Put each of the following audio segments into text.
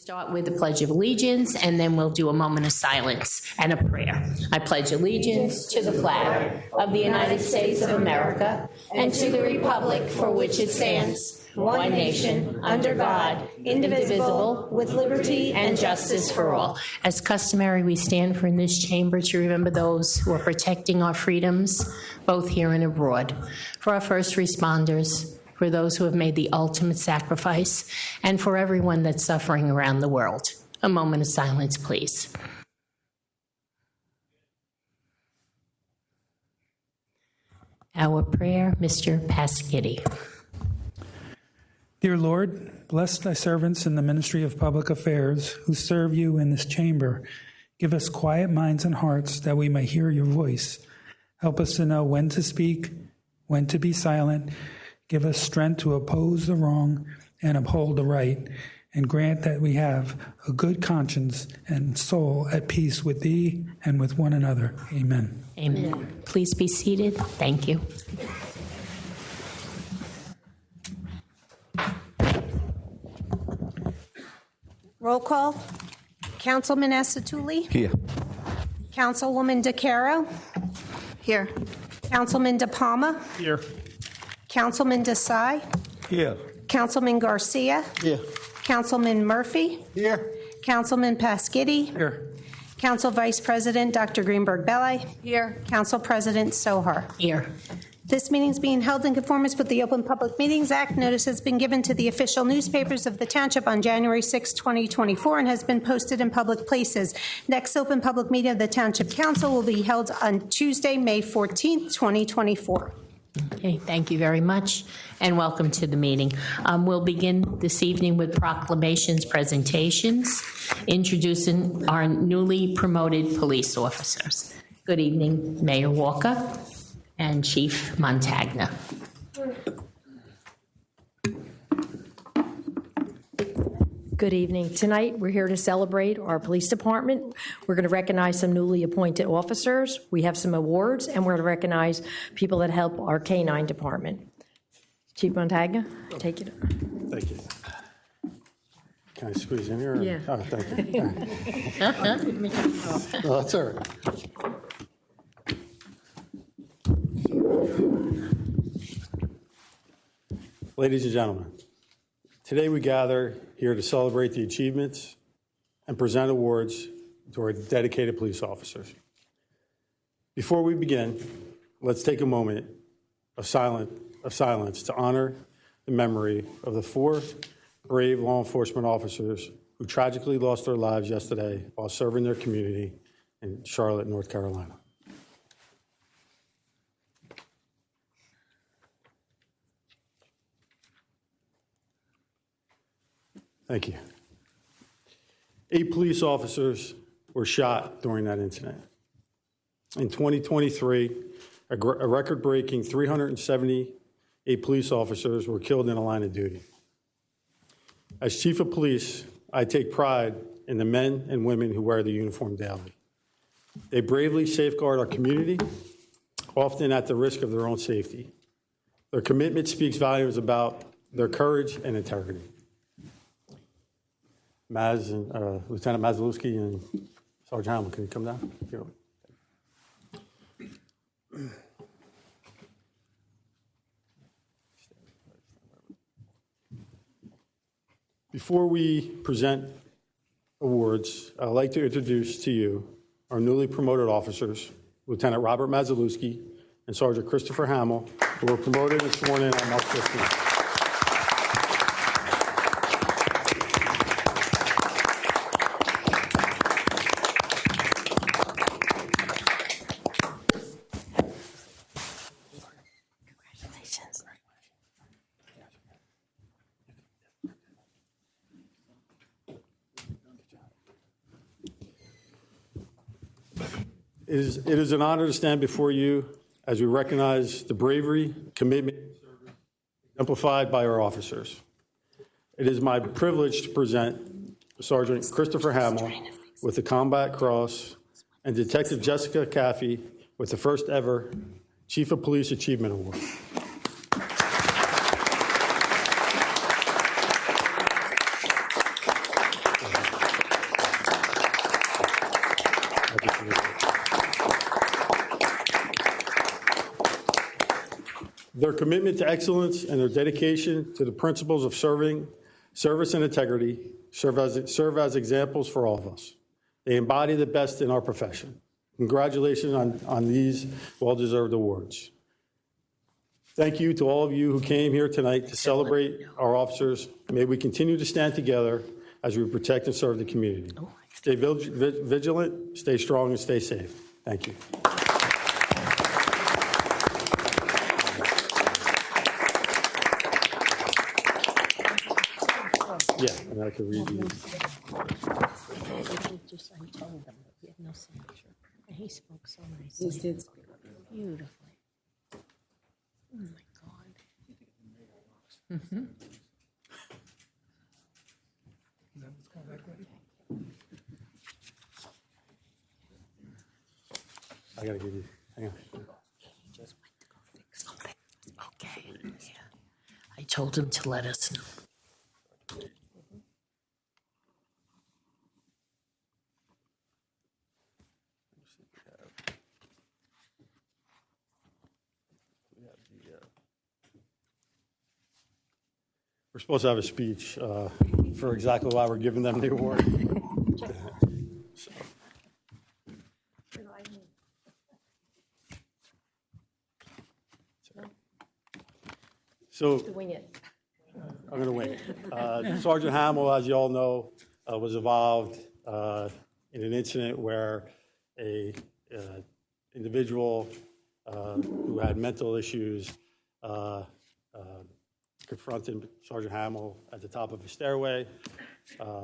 Start with the Pledge of Allegiance, and then we'll do a moment of silence and a prayer. I pledge allegiance to the flag of the United States of America and to the republic for which it stands, one nation, under God, indivisible, with liberty and justice for all. As customary, we stand for in this chamber to remember those who are protecting our freedoms, both here and abroad. For our first responders, for those who have made the ultimate sacrifice, and for everyone that's suffering around the world. A moment of silence, please. Our prayer, Mr. Pasquini. Dear Lord, bless thy servants in the ministry of public affairs who serve you in this chamber. Give us quiet minds and hearts that we may hear your voice. Help us to know when to speak, when to be silent. Give us strength to oppose the wrong and uphold the right, and grant that we have a good conscience and soul at peace with thee and with one another. Amen. Amen. Please be seated. Thank you. Roll call. Councilman Asatuli? Here. Councilwoman DeCaro? Here. Councilman De Palma? Here. Councilman Desai? Here. Councilman Garcia? Here. Councilman Murphy? Here. Councilman Pasquini? Here. Council Vice President Dr. Greenberg-Belli? Here. Council President Sohar? Here. This meeting is being held in conformance with the Open Public Meetings Act. Notice has been given to the official newspapers of the Township on January 6, 2024, and has been posted in public places. Next open public meeting of the Township Council will be held on Tuesday, May 14, 2024. Okay, thank you very much, and welcome to the meeting. We'll begin this evening with proclamations, presentations, introducing our newly promoted police officers. Good evening, Mayor Walker and Chief Montagna. Good evening. Tonight, we're here to celebrate our police department. We're going to recognize some newly appointed officers. We have some awards, and we're going to recognize people that help our K-9 department. Chief Montagna, take it. Thank you. Can I squeeze in here? Yeah. Oh, thank you. Oh, that's all right. Ladies and gentlemen, today we gather here to celebrate the achievements and present awards to our dedicated police officers. Before we begin, let's take a moment of silence to honor the memory of the 4 brave law enforcement officers who tragically lost their lives yesterday while serving their community in Charlotte, North Carolina. Thank you. 8 police officers were shot during that incident. In 2023, a record-breaking 378 police officers were killed in the line of duty. As Chief of Police, I take pride in the men and women who wear the uniform daily. They bravely safeguard our community, often at the risk of their own safety. Their commitment speaks volumes about their courage and integrity. Lieutenant Mazalewski and Sergeant Hamel, can you come down? If you don't. Before we present awards, I'd like to introduce to you our newly promoted officers, Lieutenant Robert Mazalewski and Sergeant Christopher Hamel, who were promoted and sworn in on March 15th. It is an honor to stand before you as we recognize the bravery, commitment, and service exemplified by our officers. It is my privilege to present Sergeant Christopher Hamel with the Combat Cross and Detective Jessica Caffey with the first ever Chief of Police Achievement Award. Their commitment to excellence and their dedication to the principles of service and integrity serve as examples for all of us. They embody the best in our profession. Congratulations on these well-deserved awards. Thank you to all of you who came here tonight to celebrate our officers. May we continue to stand together as we protect and serve the community. Stay vigilant, stay strong, and stay safe. Thank you. Yeah, and I can read these. Just, I told them, but we have no signature. And he spoke so nicely. He did speak beautifully. Oh, my God. I gotta give you, hang on. Just went to go fix something. Okay, yeah. I told him to let us know. We're supposed to have a speech for exactly why we're giving them the award. So Wing it. I'm going to wing it. Sergeant Hamill, as you all know, was involved in an incident where a individual who had mental issues confronted Sergeant Hamill at the top of a stairway.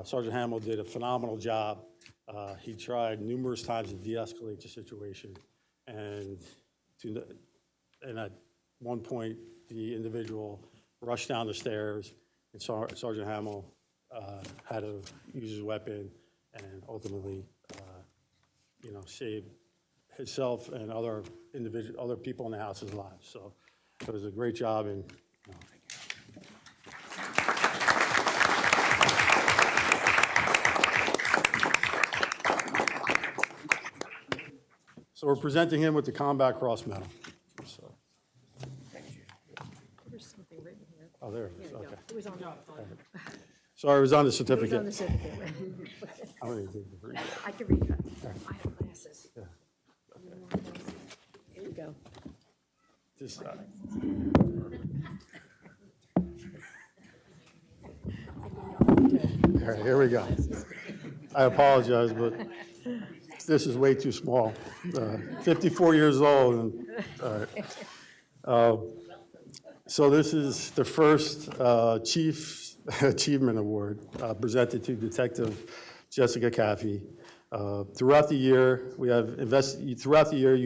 Sergeant Hamill did a phenomenal job. He tried numerous times to de-escalate the situation, and at one point, the individual rushed down the stairs, and Sergeant Hamill had to use his weapon and ultimately, saved himself and other people in the house's lives. So it was a great job, and so we're presenting him with the Combat Cross Medal. So. There's something written here. Oh, there it is, okay. It was on the Sorry, it was on the It was certificate. on the certificate. I don't even think you read that. I can read that. I have glasses. Yeah. Here you go. Just, all right, here we go. I apologize, but this is way too small. 54 years old. And, all right. So this is the first Chief Achievement Award presented to Detective Jessica Caffey. Throughout the year, you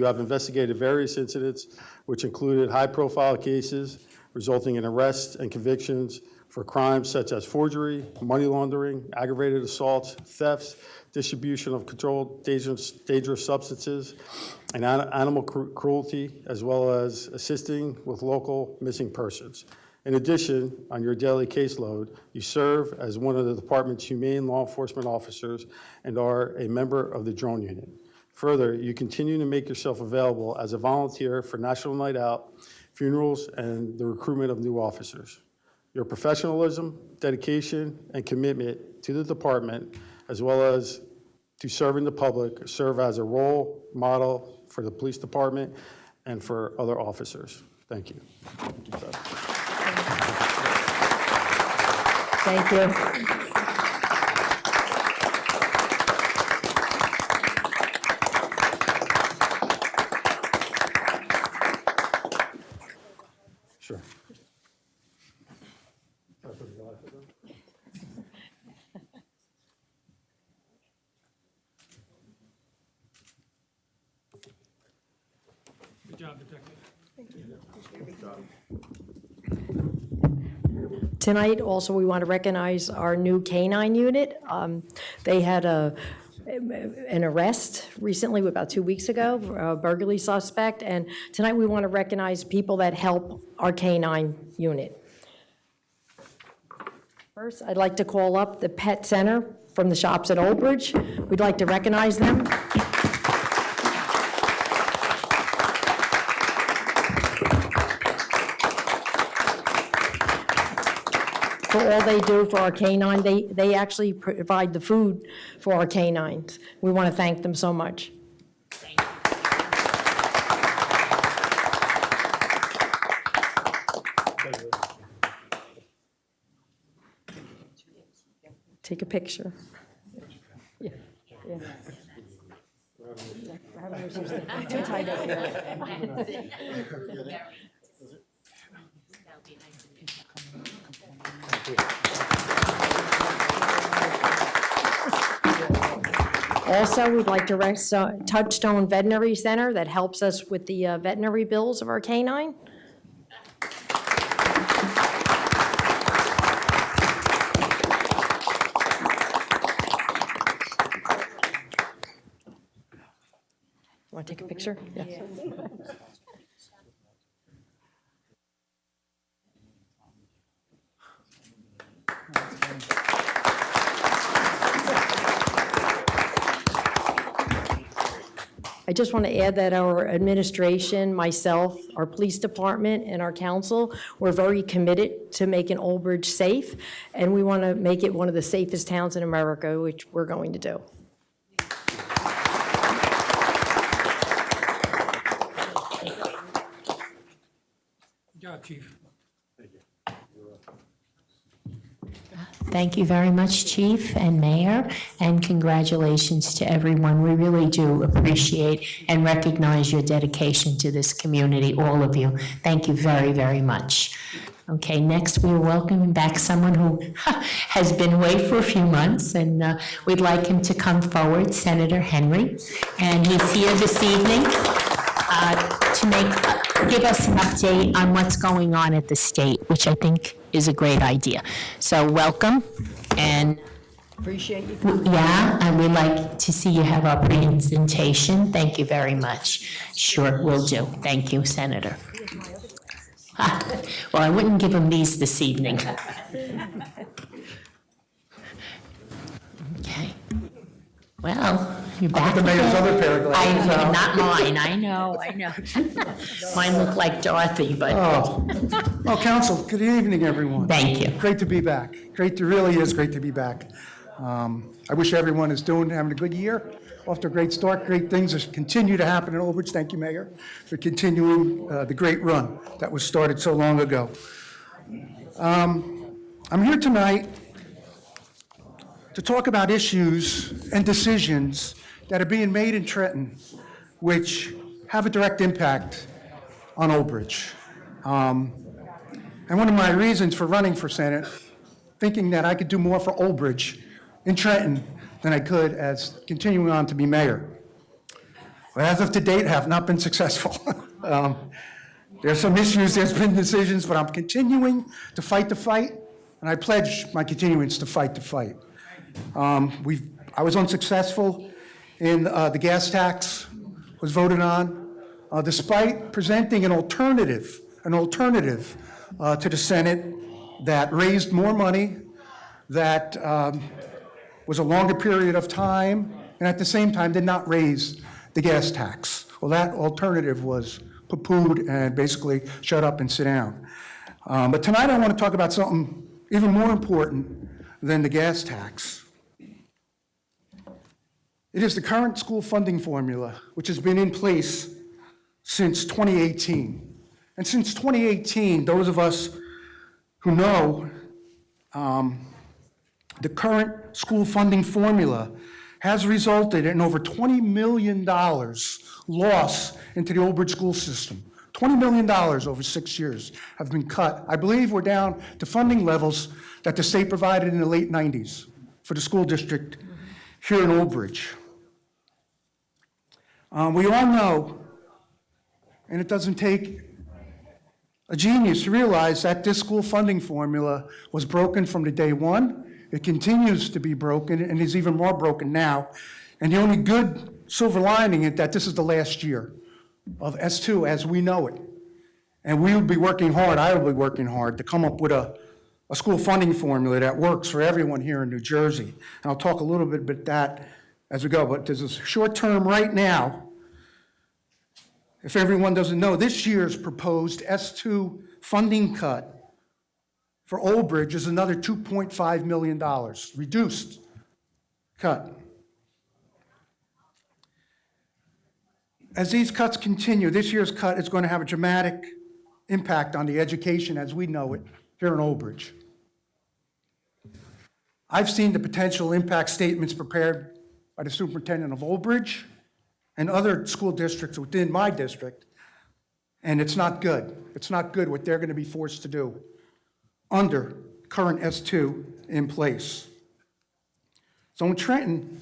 have investigated various incidents, which included high-profile cases resulting in arrests and convictions for crimes such as forgery, money laundering, aggravated assaults, thefts, distribution of controlled dangerous substances, and animal cruelty, as well as assisting with local missing persons. In addition, on your daily caseload, you serve as one of the department's humane law enforcement officers and are a member of the drone unit. Further, you continue to make yourself available as a volunteer for National Night Out, funerals, and the recruitment of new officers. Your professionalism, dedication, and commitment to the department, as well as to serving the public, serve as a role model for the police department and for other officers. Thank you. Thank you. Sure. Good job, Detective. Tonight, also, we want to recognize our new K-9 unit. They had an arrest recently, about 2 weeks ago, a burglary suspect, and tonight we want to recognize people that help our K-9 unit. First, I'd like to call up the Pet Center from the shops at Old Bridge. We'd like to recognize them. for all they do for our canine. They actually provide the food for our canines. We want to thank them so much. Take a picture. Yeah. Too tight up here. Also, we'd like to rest Touchstone Veterinary Center that helps us with the veterinary bills of our canine. Want to take a picture? Yeah. I just want to add that our administration, myself, our police department, and our council, we're very committed to making Old Bridge safe, and we want to make it one of the safest towns in America, which we're going to do. Good job, Chief. Thank you very much, Chief and Mayor, and congratulations to everyone. We really do appreciate and recognize your dedication to this community, all of you. Thank you very, very much. Okay, next we're welcoming back someone who has been away for a few months, and we'd like him to come forward, Senator Henry. And he's here this evening to give us an update on what's going on at the state, which I think is a great idea. So welcome, and Appreciate you. yeah, and we'd like to see you have our presentation. Thank you very much. Sure, will do. Thank you, Senator. Well, I wouldn't give him these this evening. Okay. Well, you're back The mayor's again. other pair of glasses. Not mine, I know. Mine look like Dorothy, but Well, council, good evening, everyone. thank you. Great to be back. Really is great to be back. I wish everyone is having a good year. Off to a great start. Great things continue to happen in Old Bridge. Thank you, Mayor, for continuing the great run that was started so long ago. I'm here tonight to talk about issues and decisions that are being made in Trenton, which have a direct impact on Old Bridge. And one of my reasons for running for Senate, thinking that I could do more for Old Bridge in Trenton than I could as continuing on to be mayor. But as of to date, have not been successful. There's some issues, there's been decisions, but I'm continuing to fight the fight, and I pledge my continuance to fight the fight. I was unsuccessful in the gas tax was voted on, despite presenting an alternative to the Senate that raised more money, that was a longer period of time, and at the same time did not raise the gas tax. Well, that alternative was poo-pooed and basically shut up and sit down. But tonight I want to talk about something even more important than the gas tax. It is the current school funding formula, which has been in place since 2018. And since 2018, those of us who know the current school funding formula has resulted in over $20 million loss into the Old Bridge school system. $20 million over 6 years have been cut. I believe we're down to funding levels that the state provided in the late 90s for the school district here in Old Bridge. We all know, and it doesn't take a genius to realize that this school funding formula was broken from the day one. It continues to be broken and is even more broken now. And the only good silver lining is that this is the last year of S2 as we know it. And we will be working hard, I will be working hard to come up with a school funding formula that works for everyone here in New Jersey. And I'll talk a little bit about that as we go. But there's a short term right now. If everyone doesn't know, this year's proposed S2 funding cut for Old Bridge is another $2.5 million, reduced, cut. As these cuts continue, this year's cut is going to have a dramatic impact on the education as we know it here in Old Bridge. I've seen the potential impact statements prepared by the superintendent of Old Bridge and other school districts within my district, and it's not good. It's not good what they're going to be forced to do under current S2 in place. So in Trenton,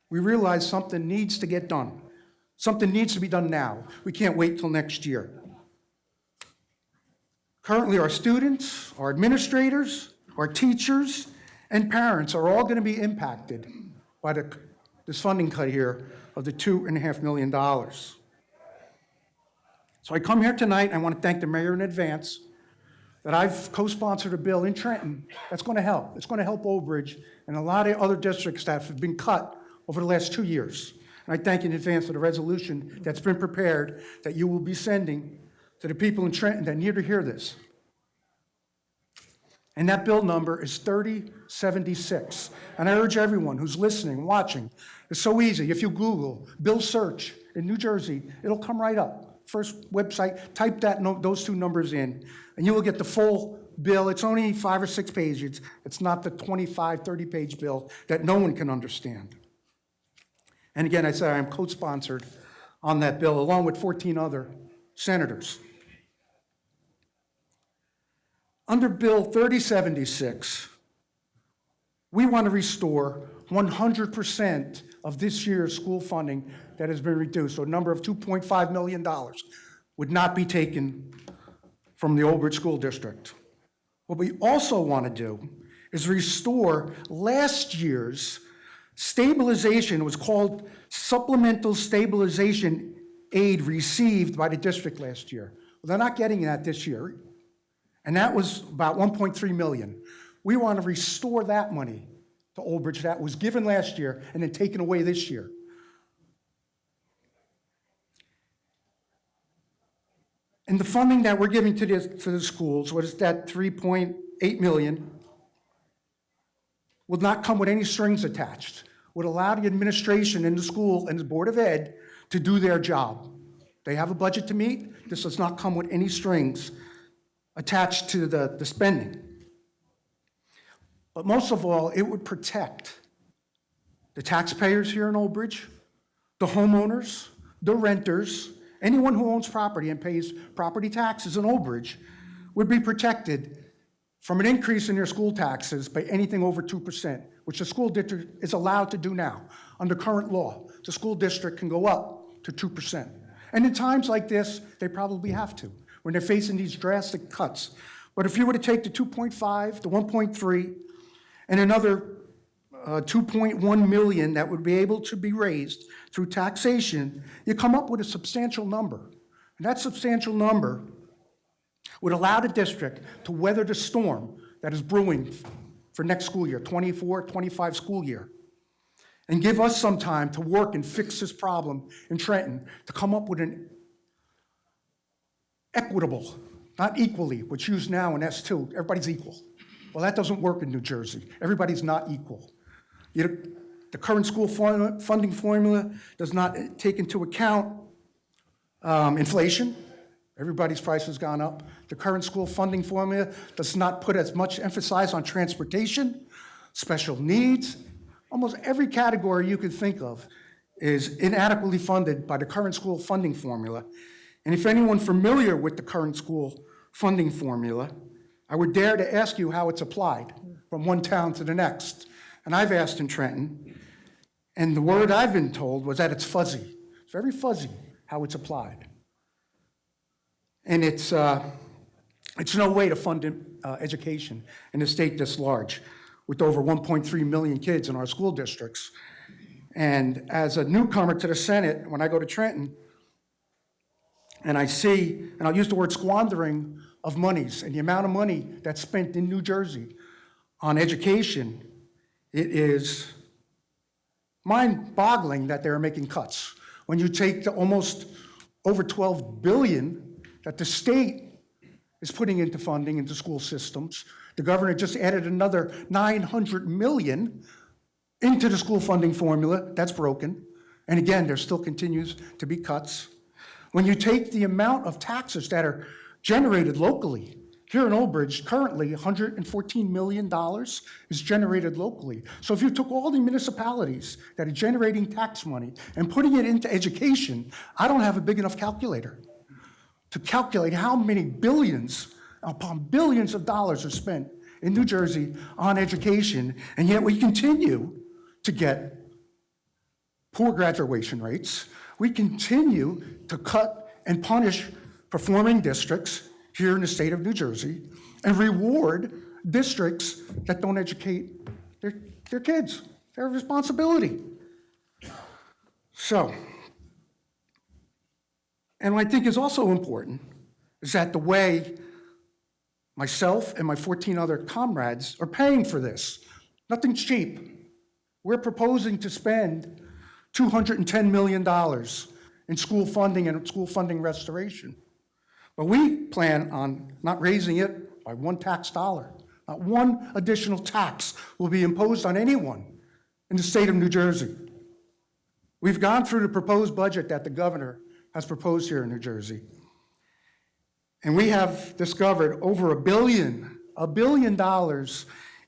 we realize something needs to get done. Something needs to be done now. We can't wait till next year. Currently, our students, our administrators, our teachers, and parents are all going to be impacted by this funding cut here of the $2.5 million. So I come here tonight, and I want to thank the mayor in advance that I've co-sponsored a bill in Trenton that's going to help. It's going to help Old Bridge and a lot of other districts that have been cut over the last 2 years. And I thank you in advance for the resolution that's been prepared that you will be sending to the people in Trenton that need to hear this. And that bill number is 3076. And I urge everyone who's listening, watching, it's so easy. If you Google bill search in New Jersey, it'll come right up. First website, type those two numbers in, and you will get the full bill. It's only 5 or 6 pages. It's not the 25, 30-page bill that no one can understand. And again, I said I'm co-sponsored on that bill, along with 14 other senators. Under Bill 3076, we want to restore 100% of this year's school funding that has been reduced. So a number of $2.5 million would not be taken from the Old Bridge School District. What we also want to do is restore last year's stabilization. It was called supplemental stabilization aid received by the district last year. Well, they're not getting that this year. And that was about $1.3 million. We want to restore that money to Old Bridge that was given last year and then taken away this year. And the funding that we're giving to the schools, what is that, $3.8 million, will not come with any strings attached. Would allow the administration in the school and the Board of Ed to do their job. They have a budget to meet. This does not come with any strings attached to the spending. But most of all, it would protect the taxpayers here in Old Bridge, the homeowners, the renters, anyone who owns property and pays property taxes in Old Bridge would be protected from an increase in their school taxes by anything over 2%, which the school district is allowed to do now. Under current law, the school district can go up to 2%. And in times like this, they probably have to, when they're facing these drastic cuts. But if you were to take the 2.5, the 1.3, and another 2.1 million that would be able to be raised through taxation, you come up with a substantial number. And that substantial number would allow the district to weather the storm that is brewing for next school year, 24-25 school year, and give us some time to work and fix this problem in Trenton, to come up with an equitable, not equally, what's used now in S2, everybody's equal. Well, that doesn't work in New Jersey. Everybody's not equal. The current school funding formula does not take into account inflation. Everybody's price has gone up. The current school funding formula does not put as much emphasis on transportation, special needs. Almost every category you could think of is inadequately funded by the current school funding formula. And if anyone familiar with the current school funding formula, I would dare to ask you how it's applied from one town to the next. And I've asked in Trenton, and the word I've been told was that it's fuzzy. It's very fuzzy how it's applied. And it's no way to fund education in a state this large, with over 1.3 million kids in our school districts. And as a newcomer to the Senate, when I go to Trenton, and I see, and I'll use the word squandering of monies, and the amount of money that's spent in New Jersey on education, it is mind-boggling that they're making cuts. When you take the almost over $12 billion that the state is putting into funding into school systems, The governor just added another $900 million into the school funding formula. That's broken. And again, there still continues to be cuts. When you take the amount of taxes that are generated locally, here in Old Bridge, currently $114 million is generated locally. So if you took all the municipalities that are generating tax money and putting it into education, I don't have a big enough calculator to calculate how many billions upon billions of dollars are spent in New Jersey on education, and yet we continue to get poor graduation rates. We continue to cut and punish performing districts here in the state of New Jersey and reward districts that don't educate their kids, their responsibility. So, and what I think is also important is that the way myself and my 14 other comrades are paying for this, nothing's cheap. We're proposing to spend $210 million in school funding and school funding restoration. But we plan on not raising it by one tax dollar. Not one additional tax will be imposed on anyone in the state of New Jersey. We've gone through the proposed budget that the governor has proposed here in New Jersey. And we have discovered over $1 billion,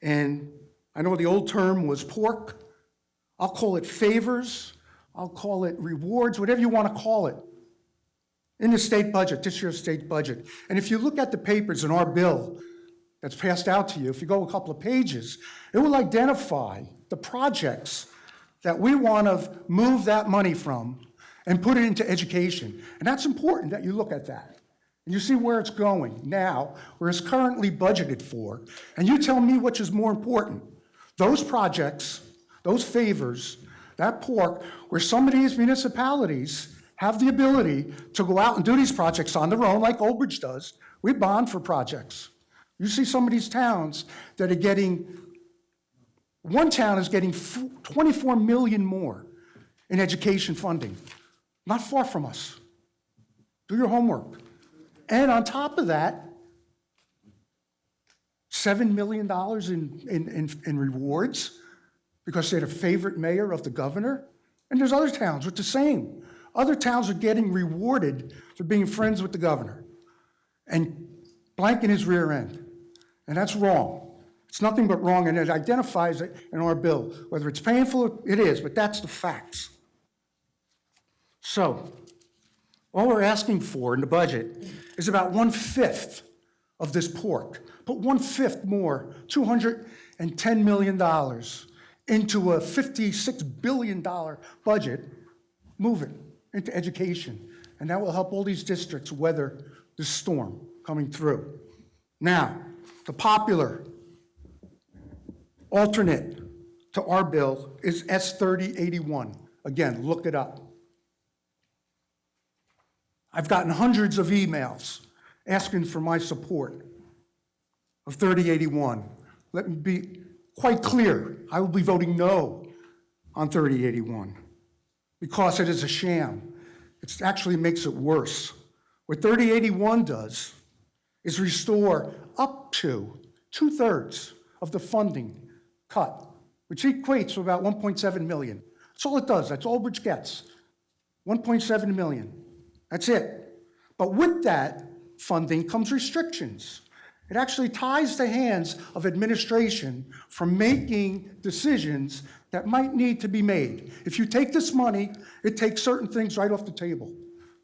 and I know the old term was pork. I'll call it favors. I'll call it rewards, whatever you want to call it, in the state budget, this year's state budget. And if you look at the papers in our bill that's passed out to you, if you go a couple of pages, it will identify the projects that we want to move that money from and put it into education. And that's important that you look at that. And you see where it's going now, where it's currently budgeted for. And you tell me which is more important. Those projects, those favors, that pork, where some of these municipalities have the ability to go out and do these projects on their own, like Old Bridge does. We bond for projects. You see some of these towns that are getting, one town is getting 24 million more in education funding. Not far from us. Do your homework. And on top of that, $7 million in rewards because they're the favorite mayor of the governor. And there's other towns with the same. Other towns are getting rewarded for being friends with the governor and blanking his rear end. And that's wrong. It's nothing but wrong, and it identifies it in our bill. Whether it's painful, it is, but that's the facts. So, all we're asking for in the budget is about 1/5 of this pork. Put 1/5 more, $210 million, into a $56 billion budget, move it into education. And that will help all these districts weather the storm coming through. Now, the popular alternate to our bill is S3081. Again, look it up. I've gotten hundreds of emails asking for my support of 3081. Let me be quite clear. I will be voting no on 3081 because it is a sham. It actually makes it worse. What 3081 does is restore up to 2/3 of the funding cut, which equates to about 1.7 million. That's all it does. That's all Old Bridge gets. 1.7 million. That's it. But with that funding comes restrictions. It actually ties the hands of administration from making decisions that might need to be made. If you take this money, it takes certain things right off the table.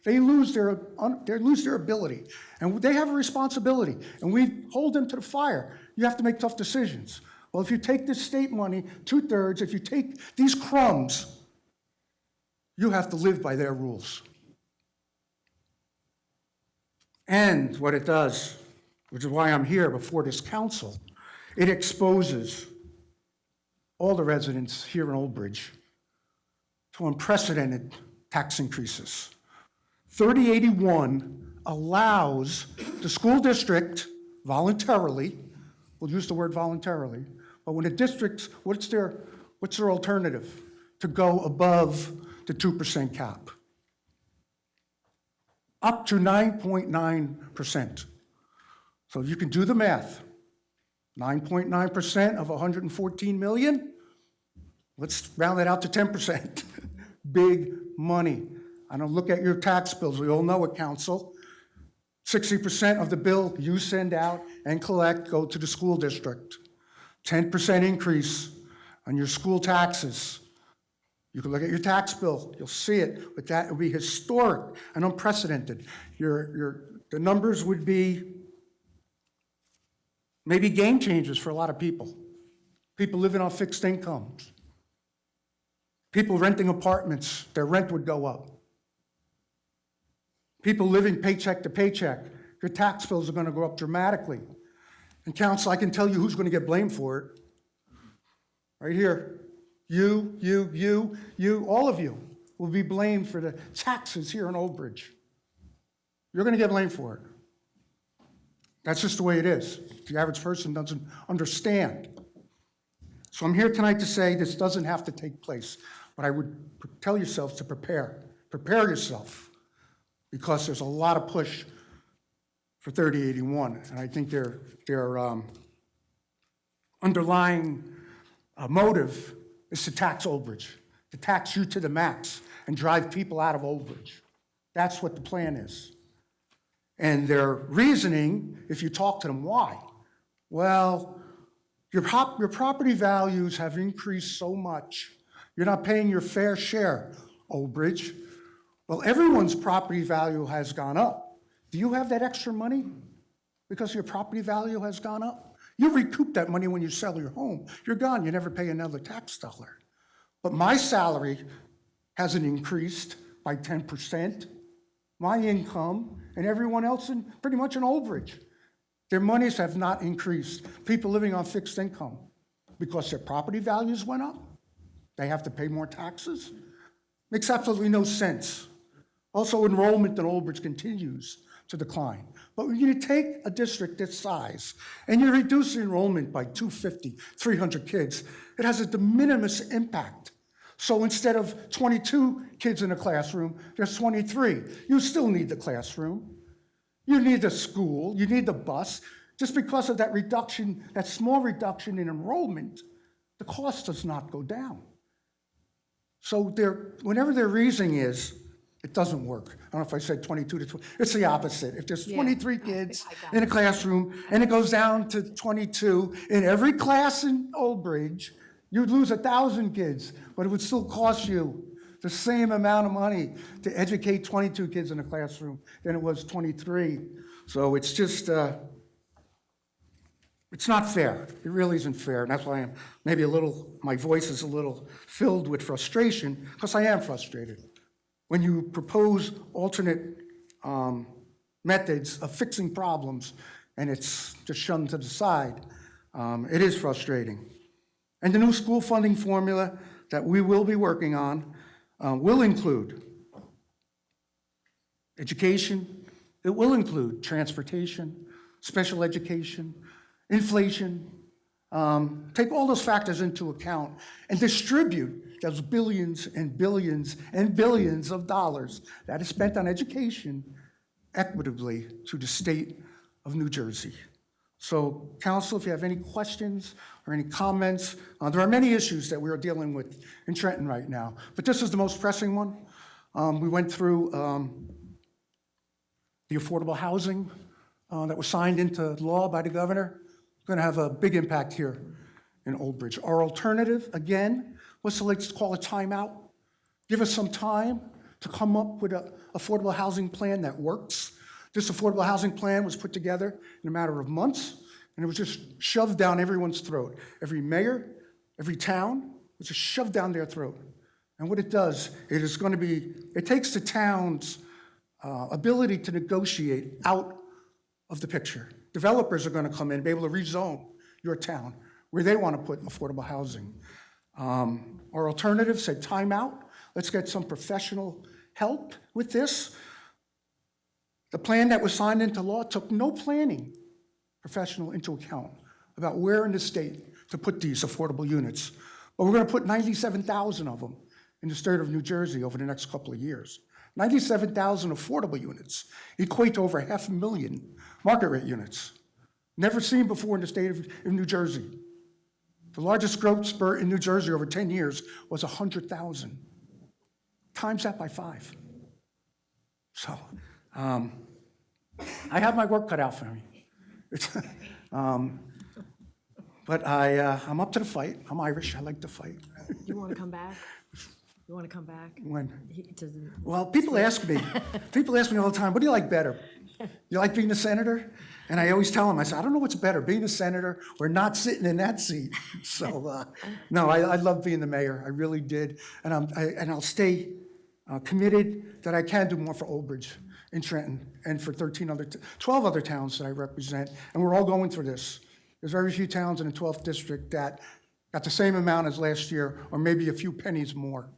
They lose their ability, and they have a responsibility, and we hold them to the fire. You have to make tough decisions. Well, if you take this state money, 2/3, if you take these crumbs, you have to live by their rules. And what it does, which is why I'm here before this council, it exposes all the residents here in Old Bridge to unprecedented tax increases. 3081 allows the school district voluntarily, we'll use the word voluntarily, but when a district, what's their alternative? To go above the 2% cap. Up to 9.9%. So you can do the math. 9.9% of 114 million? Let's round that out to 10%. Big money. I don't look at your tax bills. We all know it, council. 60% of the bill you send out and collect go to the school district. 10% increase on your school taxes. You can look at your tax bill. You'll see it, but that would be historic and unprecedented. The numbers would be maybe game changers for a lot of people. People living on fixed incomes. People renting apartments, their rent would go up. People living paycheck to paycheck, your tax bills are going to go up dramatically. And council, I can tell you who's going to get blamed for it. Right here. You, all of you will be blamed for the taxes here in Old Bridge. You're going to get blamed for it. That's just the way it is. The average person doesn't understand. So I'm here tonight to say this doesn't have to take place, but I would tell yourselves to prepare. Prepare yourself, because there's a lot of push for 3081, and I think their underlying motive is to tax Old Bridge, to tax you to the max and drive people out of Old Bridge. That's what the plan is. And their reasoning, if you talk to them, why? Well, your property values have increased so much. You're not paying your fair share, Old Bridge. Well, everyone's property value has gone up. Do you have that extra money because your property value has gone up? You recoup that money when you sell your home. You're gone. You never pay another tax dollar. But my salary hasn't increased by 10%. My income and everyone else pretty much in Old Bridge, their monies have not increased. People living on fixed income, because their property values went up, they have to pay more taxes. Makes absolutely no sense. Also, enrollment in Old Bridge continues to decline. But when you take a district this size and you reduce the enrollment by 250, 300 kids, it has a de minimis impact. So instead of 22 kids in a classroom, there's 23. You still need the classroom. You need the school. You need the bus. Just because of that reduction, that small reduction in enrollment, the cost does not go down. So whenever their reasoning is, it doesn't work. I don't know if I said 22 to 20. It's the opposite. If there's 23 kids in a classroom and it goes down to 22 in every class in Old Bridge, you'd lose 1,000 kids, but it would still cost you the same amount of money to educate 22 kids in a classroom than it was 23. So it's just, it's not fair. It really isn't fair. And that's why my voice is a little filled with frustration, because I am frustrated. When you propose alternate methods of fixing problems and it's just shunned to the side, it is frustrating. And the new school funding formula that we will be working on will include education, it will include transportation, special education, inflation. Take all those factors into account and distribute those billions and billions and billions of dollars that is spent on education equitably to the state of New Jersey. So, council, if you have any questions or any comments, there are many issues that we are dealing with in Trenton right now, but this is the most pressing one. We went through the affordable housing that was signed into law by the governor. It's going to have a big impact here in Old Bridge. Our alternative, again, was to let's call a timeout. Give us some time to come up with an affordable housing plan that works. This affordable housing plan was put together in a matter of months, and it was just shoved down everyone's throat. Every mayor, every town was just shoved down their throat. And what it does, it takes the town's ability to negotiate out of the picture. Developers are going to come in and be able to rezone your town where they want to put affordable housing. Our alternative said time out. Let's get some professional help with this. The plan that was signed into law took no planning professional into account about where in the state to put these affordable units. But we're going to put 97,000 of them in the state of New Jersey over the next couple of years. 97,000 affordable units equate to over 500,000 market rate units. Never seen before in the state of New Jersey. The largest growth spurt in New Jersey over 10 years was 100,000. Times that by 5. So I have my work cut out for me. But I'm up to the fight. I'm Irish. I like to fight. You want to come back? You want to come back? When? He doesn't. Well, people ask me all the time, what do you like better? You like being a senator? And I always tell them, I say, I don't know what's better, being a senator or not sitting in that seat. So, no, I love being the mayor. I really did. And I'll stay committed that I can do more for Old Bridge in Trenton and for 12 other towns that I represent. And we're all going through this. There's very few towns in the 12th district that got the same amount as last year, or maybe a few pennies more.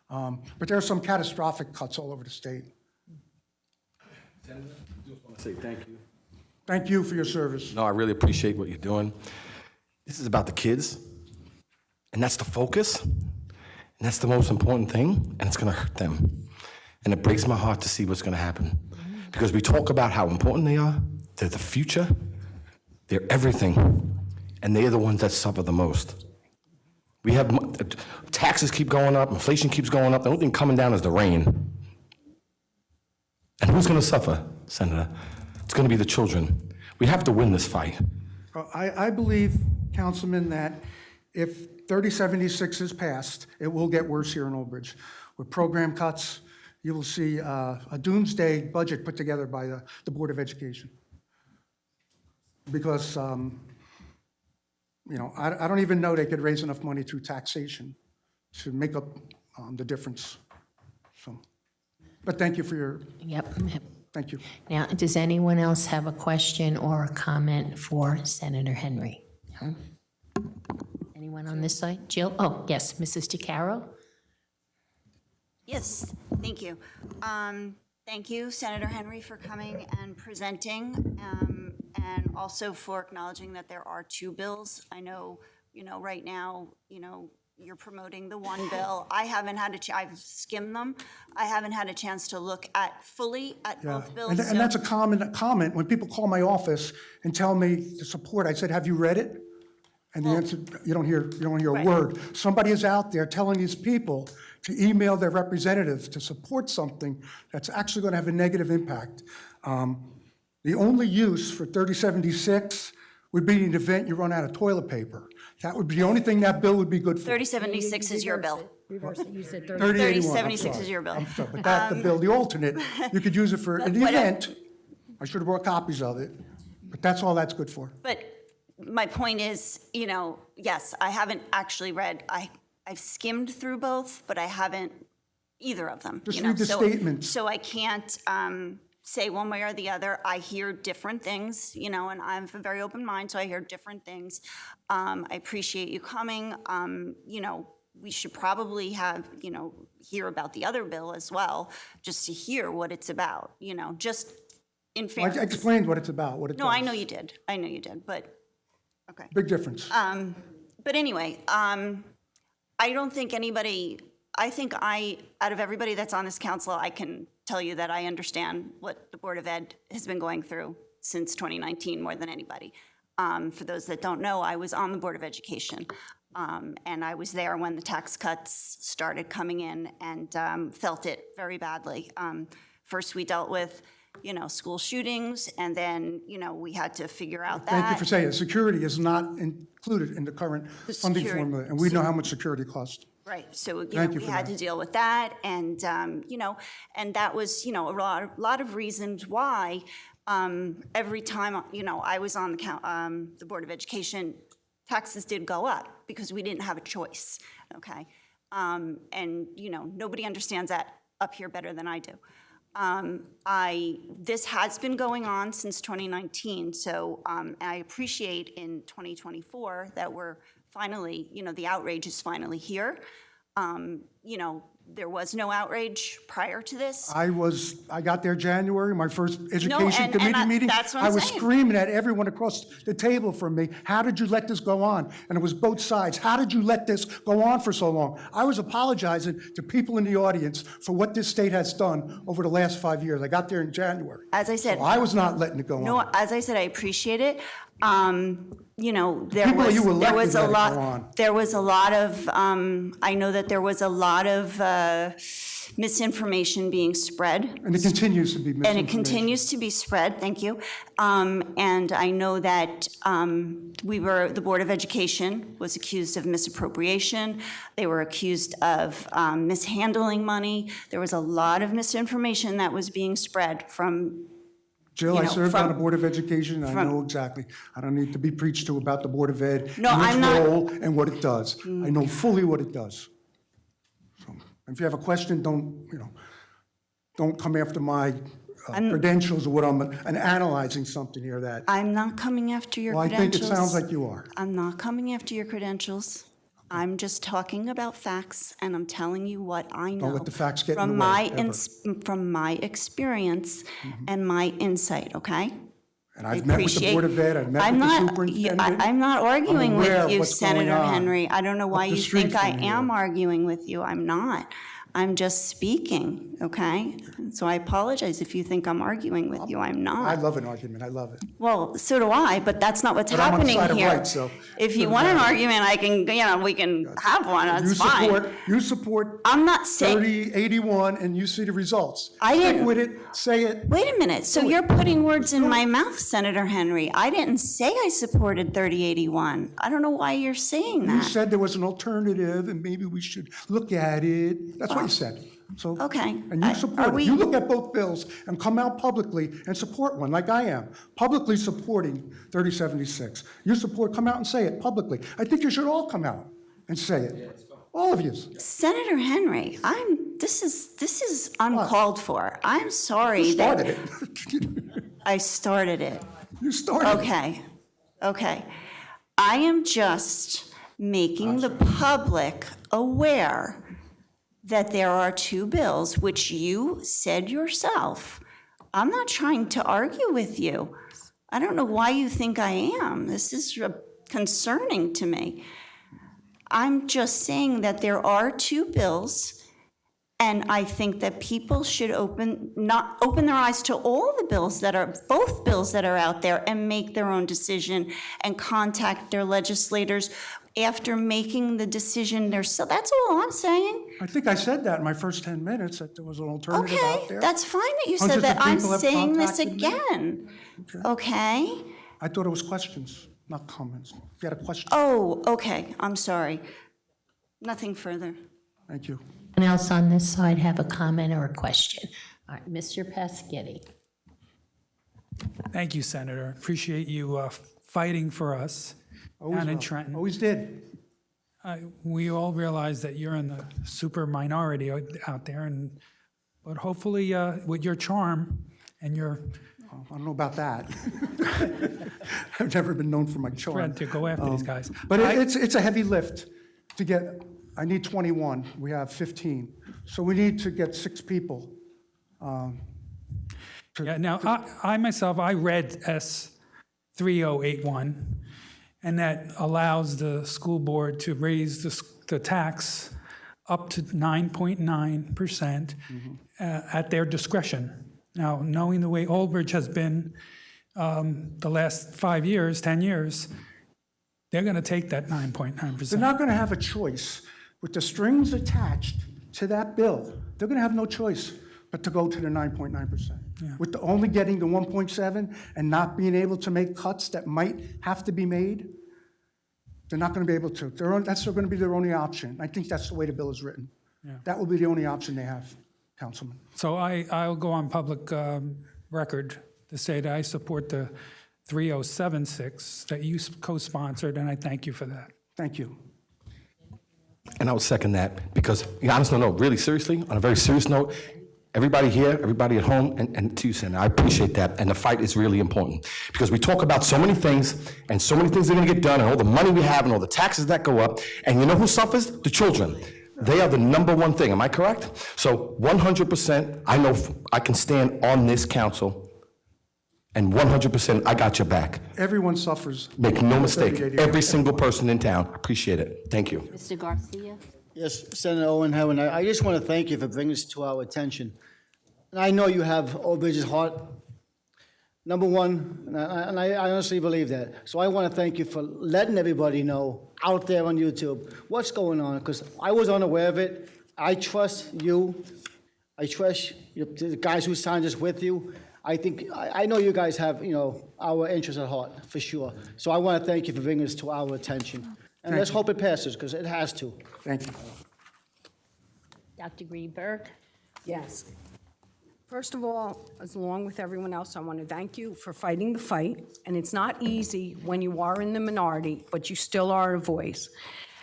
But there are some catastrophic cuts all over the state. Senator, I just want to say thank you. Thank you for your service. No, I really appreciate what you're doing. This is about the kids, and that's the focus, and that's the most important thing, and it's going to hurt them. And it breaks my heart to see what's going to happen. Because we talk about how important they are, they're the future, they're everything, and they're the ones that suffer the most. We have taxes keep going up, inflation keeps going up, the only thing coming down is the rain. And who's going to suffer, Senator? It's going to be the children. We have to win this fight. I believe, Councilman, that if 3076 is passed, it will get worse here in Old Bridge. With program cuts, you will see a doomsday budget put together by the Board of Education. Because, I don't even know they could raise enough money through taxation to make up the difference. So, but thank you for your, Yep. thank you. Now, does anyone else have a question or a comment for Senator Henry? Huh? Anyone on this side? Jill? Oh, yes, Mrs. DeCaro? Yes, thank you. Thank you, Senator Henry, for coming and presenting, and also for acknowledging that there are 2 bills. I know, right now, you're promoting the one bill. I haven't had I've skimmed them. I haven't had a chance to look fully at both bills. And that's a common comment when people call my office and tell me the support. I said, have you read it? And the answer, you don't hear a word. Somebody is out there telling these people to email their representative to support something that's actually going to have a negative impact. The only use for 3076 would be an event you run out of toilet paper. That would be the only thing that bill would be good for. 3076 is your bill. Reverse it. You said 30. 3081, I'm 3076 sorry. is your bill. I'm sorry, but that, the bill, the alternate, you could use it for, in the But, event, I should have brought copies of it, but that's all that's good for. But my point is, yes, I haven't actually read, I've skimmed through both, but I haven't either of them. Just read the statements. So I can't say one way or the other. I hear different things, and I have a very open mind, so I hear different things. I appreciate you coming. We should probably have, hear about the other bill as well, just to hear what it's about, just in fairness. I explained what it's about, what it does. No, I know you did, but, okay. Big difference. But anyway, I don't think anybody, out of everybody that's on this council, I can tell you that I understand what the Board of Ed has been going through since 2019 more than anybody. For those that don't know, I was on the Board of Education, and I was there when the tax cuts started coming in and felt it very badly. First, we dealt with, school shootings, and then, we had to figure out that. Thank you for saying it. Security is not included in the current funding formula, and we know how much security costs. Right, so, we for had that. to deal with that, and, and that was, a lot of reasons why every time, I was on the Board of Education, taxes did go up because we didn't have a choice, okay? And, nobody understands that up here better than I do. This has been going on since 2019, so I appreciate in 2024 that we're finally, the outrage is finally here. there was no outrage prior to this. I got there January, my first education and committee meeting. that's what I'm I was saying. screaming at everyone across the table from me, how did you let this go on? And it was both sides. How did you let this go on for so long? I was apologizing to people in the audience for what this state has done over the last 5 years. I got there in January. As I said. So I was not letting it go No, on. as I said, I appreciate it. There People you was elected a let it lot. go on. There was a lot of. I know that there was a lot of misinformation being spread. And it continues to be misinformation. And it continues to be spread, thank you. And I know that the Board of Education was accused of misappropriation. They were accused of mishandling money. There was a lot of misinformation that was being spread from, Jill, I served on the from- Board of Education, I from- know exactly. I don't need to be preached to about the Board of Ed. No, and I'm its not- role and what it does. I know fully what it does. So, if you have a question, don't come after my credentials or what I'm analyzing something here that, I'm not coming after your well, I credentials. think it sounds like you are. I'm not coming after your credentials. I'm just talking about facts, and I'm telling you what I know. let the facts get in from the way, my ever. From my experience and my insight, okay? And I've met with the Board of Ed, I've met with the superintendent. I'm not arguing aware of with you, what's going Senator on Henry. I don't know why up the you street think I from here. am arguing with you. I'm not. I'm just speaking, okay? So I apologize if you think I'm arguing with you. I'm not. I love an argument, I love it. Well, so do I, but that's not what's But I'm on the happening side of here. right, so- If you want an argument, I can, we can have one, that's fine. You support I'm not saying, 3081, and you see the results. I Stick didn't- with it, say it. wait a minute, so you're putting words in my mouth, Senator Henry. I didn't say I supported 3081. I don't know why you're saying You that. said there was an alternative, and maybe we should look at it. That's what you said. So. Okay. And you Are support it. we- You look at both bills and come out publicly and support one, like I am, publicly supporting 3076. You come out and say it publicly. I think you should all come out and say it. All of you. Senator Henry, this is uncalled for. I'm sorry You started that it. I started it. You started it. Okay. I am just making the public aware that there are two bills, which you said yourself. I'm not trying to argue with you. I don't know why you think I am. This is concerning to me. I'm just saying that there are two bills, and I think that people should open their eyes to all the bills both bills that are out there, and make their own decision and contact their legislators after making the decision themselves. That's all I'm saying. I think I said that in my first 10 minutes, that there was an alternative out Okay, there. that's fine that you said Hundreds that. of I'm people have saying this contacted me. again. Okay? I thought it was questions, not comments. If you had a question, Oh, okay, I'm sorry. Nothing further. thank you. Anyone else on this side have a comment or a question? All right, Mr. Pasquetti. Thank you, Senator. Appreciate you fighting for us down in will. Trenton. Always did. We all realize that you're in the super minority out there, but hopefully with your charm and your I don't know about that. I've never been known for my charm. thread to go after these guys. But it's a heavy lift to get, I need 21, we have 15. So we need to get 6 people. Yeah, now, I myself, I read S 3081, and that allows the school board to raise the tax up to 9.9% at their discretion. Now, knowing the way Old Bridge has been the last 5 years, 10 years, they're going to take that 9.9%. They're not going to have a choice. With the strings attached to that bill, they're going to have no choice but to go to the 9.9%. With only getting the 1.7 and not being able to make cuts that might have to be made, they're not going to be able to. That's going to be their only option. I think that's the way the bill is written. That will be the only option they have, Councilman. So I'll go on public record to say that I support the 3076 that you co-sponsored, and I thank you for that. Thank you. And I would second that, because, honestly, no, really seriously, on a very serious note, everybody here, everybody at home, and to you, Senator, I appreciate that, and the fight is really important. Because we talk about so many things, and so many things are gonna get done, and all the money we have, and all the taxes that go up, and you know who suffers? The children. They are the number one thing, am I correct? So 100%, I know I can stand on this council, and 100%, I got your back. Everyone suffers. Make no mistake, Every day. every single person in town, appreciate it. Thank you. Mr. Garcia? Yes, Senator Owen Heaven, I just want to thank you for bringing this to our attention. And I know you have Old Bridge's heart, number one, and I honestly believe that. So I want to thank you for letting everybody know out there on YouTube what's going on, because I was unaware of it. I trust you. I trust the guys who signed this with you. I know you guys have, our interests at heart, for sure. So I want to thank you for bringing this to our attention. And let's hope it passes, because it has to. Thank you. Dr. Greenberg? Yes. First of all, along with everyone else, I want to thank you for fighting the fight. And it's not easy when you are in the minority, but you still are a voice.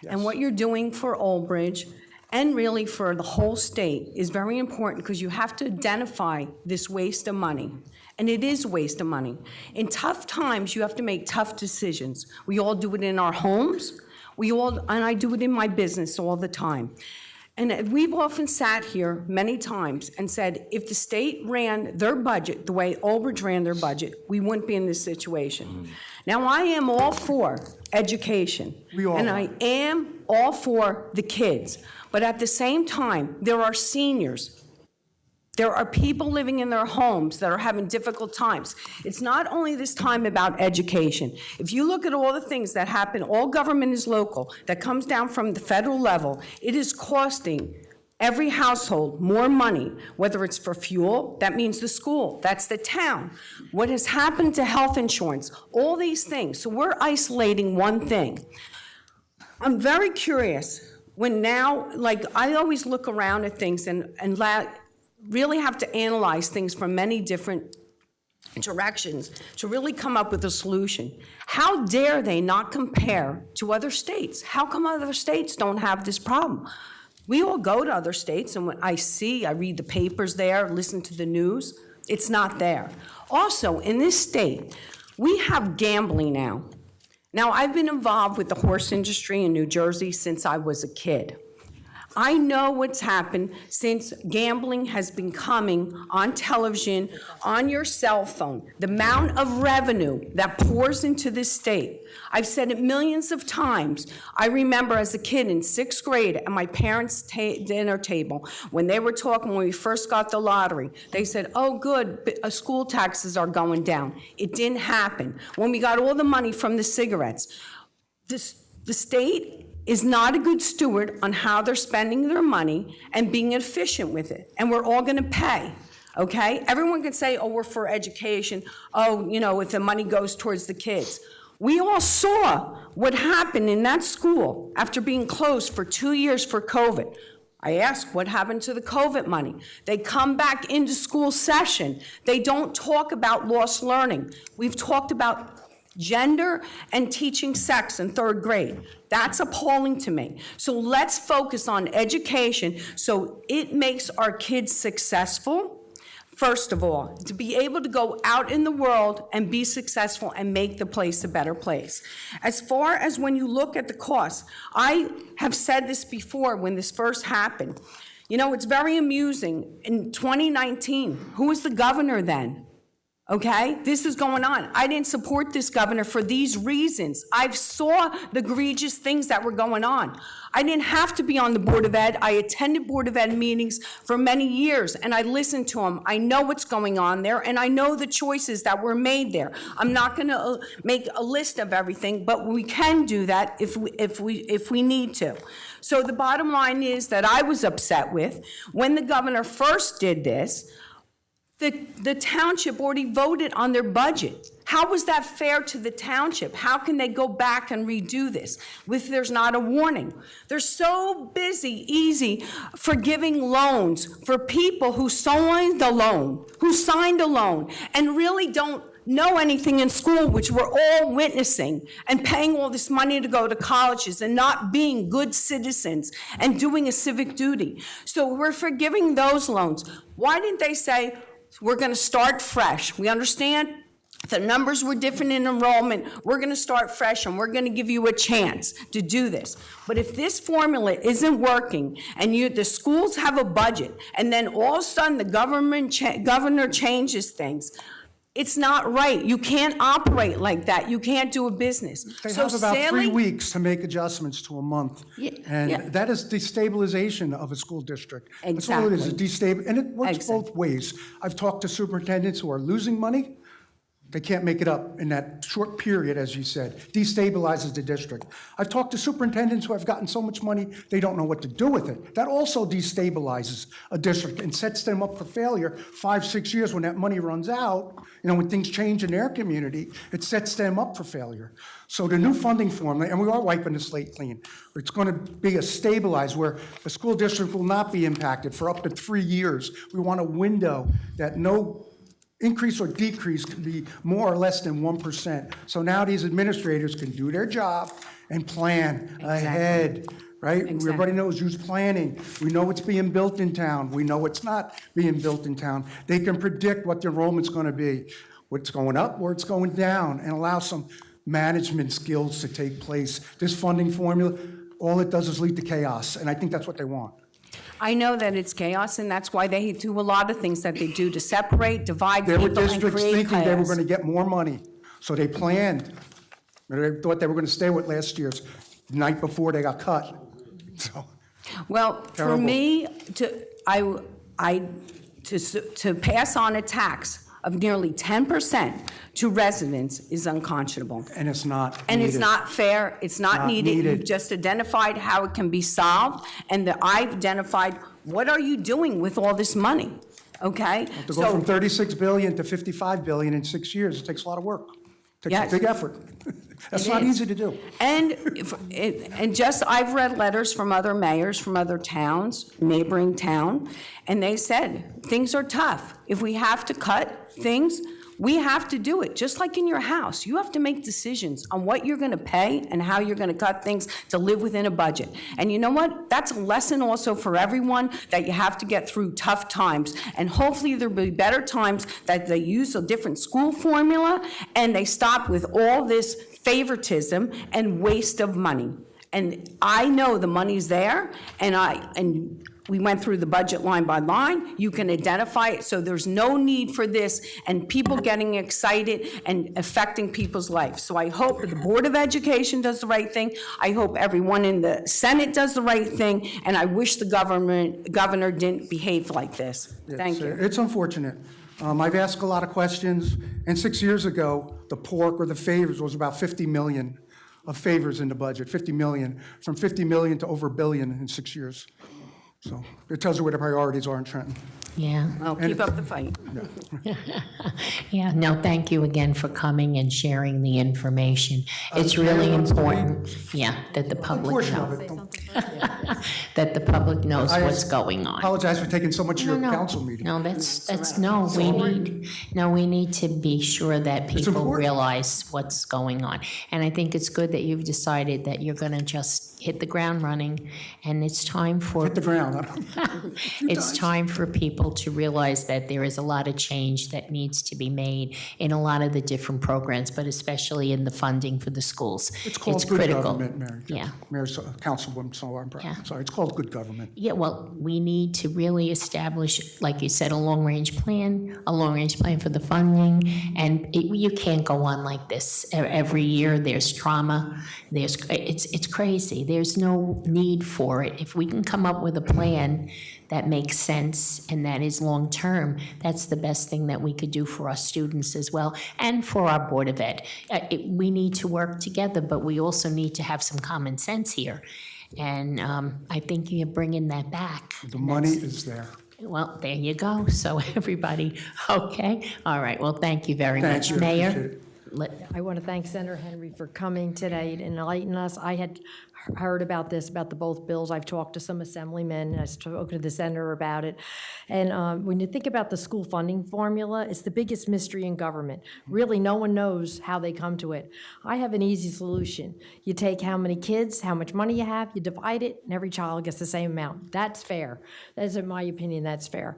And what you're doing for Old Bridge, and really for the whole state, is very important, because you have to identify this waste of money. And it is waste of money. In tough times, you have to make tough decisions. We all do it in our homes. And I do it in my business all the time. And we've often sat here many times and said, if the state ran their budget the way Old Bridge ran their budget, we wouldn't be in this situation. Now, I am all for education. We all and are. I am all for the kids. But at the same time, there are seniors. There are people living in their homes that are having difficult times. It's not only this time about education. If you look at all the things that happen, all government is local, that comes down from the federal level, it is costing every household more money, whether it's for fuel, that means the school, that's the town. What has happened to health insurance, all these things. So we're isolating one thing. I'm very curious when now, I always look around at things and really have to analyze things from many different directions to really come up with a solution. How dare they not compare to other states? How come other states don't have this problem? We all go to other states, and when I read the papers there, listen to the news, it's not there. Also, in this state, we have gambling now. Now, I've been involved with the horse industry in New Jersey since I was a kid. I know what's happened since gambling has been coming on television, on your cell phone, the amount of revenue that pours into this state. I've said it millions of times. I remember as a kid in 6th grade at my parents' dinner table, when they were talking, when we first got the lottery, they said, oh, good, school taxes are going down. It didn't happen. When we got all the money from the cigarettes, the state is not a good steward on how they're spending their money and being efficient with it. And we're all going to pay, okay? Everyone can say, oh, we're for education. Oh, if the money goes towards the kids. We all saw what happened in that school after being closed for 2 years for COVID. I asked, what happened to the COVID money? They come back into school session. They don't talk about lost learning. We've talked about gender and teaching sex in 3rd grade. That's appalling to me. So let's focus on education so it makes our kids successful. First of all, to be able to go out in the world and be successful and make the place a better place. As far as when you look at the costs, I have said this before when this first happened. It's very amusing. In 2019, who was the governor then? Okay, this is going on. I didn't support this governor for these reasons. I saw the egregious things that were going on. I didn't have to be on the Board of Ed. I attended Board of Ed meetings for many years, and I listened to them. I know what's going on there, and I know the choices that were made there. I'm not going to make a list of everything, but we can do that if we need to. So the bottom line is that I was upset with when the governor first did this. The township already voted on their budget. How was that fair to the township? How can they go back and redo this if there's not a warning? They're so easy forgiving loans for people who signed a loan, and really don't know anything in school, which we're all witnessing, and paying all this money to go to colleges and not being good citizens and doing a civic duty. So we're forgiving those loans. Why didn't they say, we're going to start fresh? We understand the numbers were different in enrollment, we're going to start fresh and we're going to give you a chance to do this. But if this formula isn't working and the schools have a budget and then all of a sudden the governor changes things, it's not right. You can't operate like that. You can't do a business. They So have about 3 Sally- weeks to make adjustments to a month. Yeah, And yeah. that is destabilization of a school district. That's all it is, and it works Exactly. both ways. I've talked to superintendents who are losing money. They can't make it up in that short period, as you said. Destabilizes the district. I've talked to superintendents who have gotten so much money, they don't know what to do with it. That also destabilizes a district and sets them up for failure 5, 6 years when that money runs out. When things change in their community, it sets them up for failure. So the new funding formula, and we are wiping the slate clean, it's going to be a stabilized where the school district will not be impacted for up to 3 years. We want a window that no increase or decrease can be more or less than 1%. So now these administrators can do their job and plan ahead, right? Everybody knows use planning. We know what's being built in town. We know what's not being built in town. They can predict what the enrollment's going to be, what's going up, where it's going down, and allow some management skills to take place. This funding formula, all it does is lead to chaos, and I think that's what they want. I know that it's chaos, and that's why they do a lot of things that they do to separate, divide There were people, and districts create thinking they were chaos. going to get more money, so they planned. They thought they were going to stay with last year's, the night before they got cut. So, Well, for Terrible. me, to pass on a tax of nearly 10% to residents is unconscionable. and it's not And it's needed. not fair, it's not Not needed. You've needed. just identified how it can be solved, and that I've identified, what are you doing with all this money? Okay? To go from 36 billion to 55 billion in 6 years, it takes a lot of work. Takes Yes. a big effort. That's It not is. easy to do. And, I've read letters from other mayors from other towns, neighboring town, and they said, things are tough. If we have to cut things, we have to do it. Just like in your house, you have to make decisions on what you're going to pay and how you're going to cut things to live within a budget. And you know what? That's a lesson also for everyone, that you have to get through tough times. And hopefully there'll be better times that they use a different school formula and they stop with all this favoritism and waste of money. And I know the money's there, and we went through the budget line by line. You can identify it, so there's no need for this and people getting excited and affecting people's lives. So I hope the Board of Education does the right thing. I hope everyone in the Senate does the right thing, and I wish the governor didn't behave like this. Thank you. It's unfortunate. I've asked a lot of questions, and 6 years ago, the pork or the favors was about 50 million of favors in the budget, 50 million, from 50 million to over $1 billion in 6 years. So it tells you where the priorities are in Trenton. Yeah. Well, keep up the fight. Yeah, no, thank you again for coming and sharing the information. It's really Mayor wants to important, yeah, that the A public portion of knows, it. Don't- that the public knows I what's going on. Apologize for taking so much of No, your no. council meeting. No, we need to be sure that people important. realize what's going on. And I think it's good that you've decided that you're going to just hit the ground running, and it's time for Hit the ground. it's time for people to realize that there is a lot of change that needs to be made in a lot of the different programs, but especially in the funding for the schools. It's called good critical. government, Mary. Yeah. Mayor, Councilwoman, Yeah. sorry, it's called good government. Yeah, well, we need to really establish, like you said, a long-range plan for the funding, and you can't go on like this. Every year, there's trauma, it's crazy. There's no need for it. If we can come up with a plan that makes sense and that is long-term, that's the best thing that we could do for our students as well, and for our Board of Ed. We need to work together, but we also need to have some common sense here. And I think you're bringing that back. The money is there. Well, there you go. So everybody, okay? All right, well, thank you very Thank much, you, Mayor. appreciate it. I want to thank Senator Henry for coming today to enlighten us. I had heard about this, about the both bills. I've talked to some assemblymen, I spoke to the senator about it. And when you think about the school funding formula, it's the biggest mystery in government. Really, no one knows how they come to it. I have an easy solution. You take how many kids, how much money you have, you divide it, and every child gets the same amount. That's fair. That's, in my opinion, that's fair.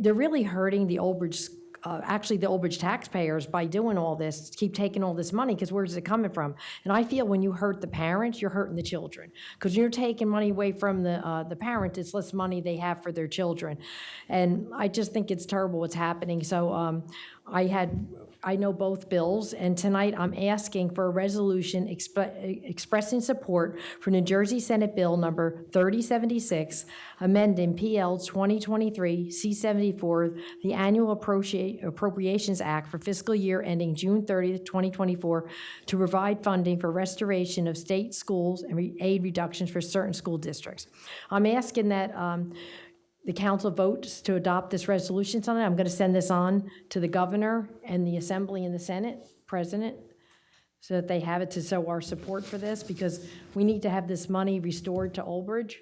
They're really hurting the Old Bridge actually the Old Bridge taxpayers, by doing all this, keep taking all this money, because where's it coming from? And I feel when you hurt the parents, you're hurting the children. Because you're taking money away from the parent, it's less money they have for their children. And I just think it's terrible what's happening. So I know both bills, and tonight I'm asking for a resolution expressing support for New Jersey Senate Bill number 3076, amending PL 2023 C-74, the Annual Appropriations Act for fiscal year ending June 30th, 2024, to provide funding for restoration of state schools and aid reductions for certain school districts. I'm asking that the council votes to adopt this resolution tonight. I'm going to send this on to the governor and the assembly and the Senate president so that they have it to show our support for this, because we need to have this money restored to Old Bridge.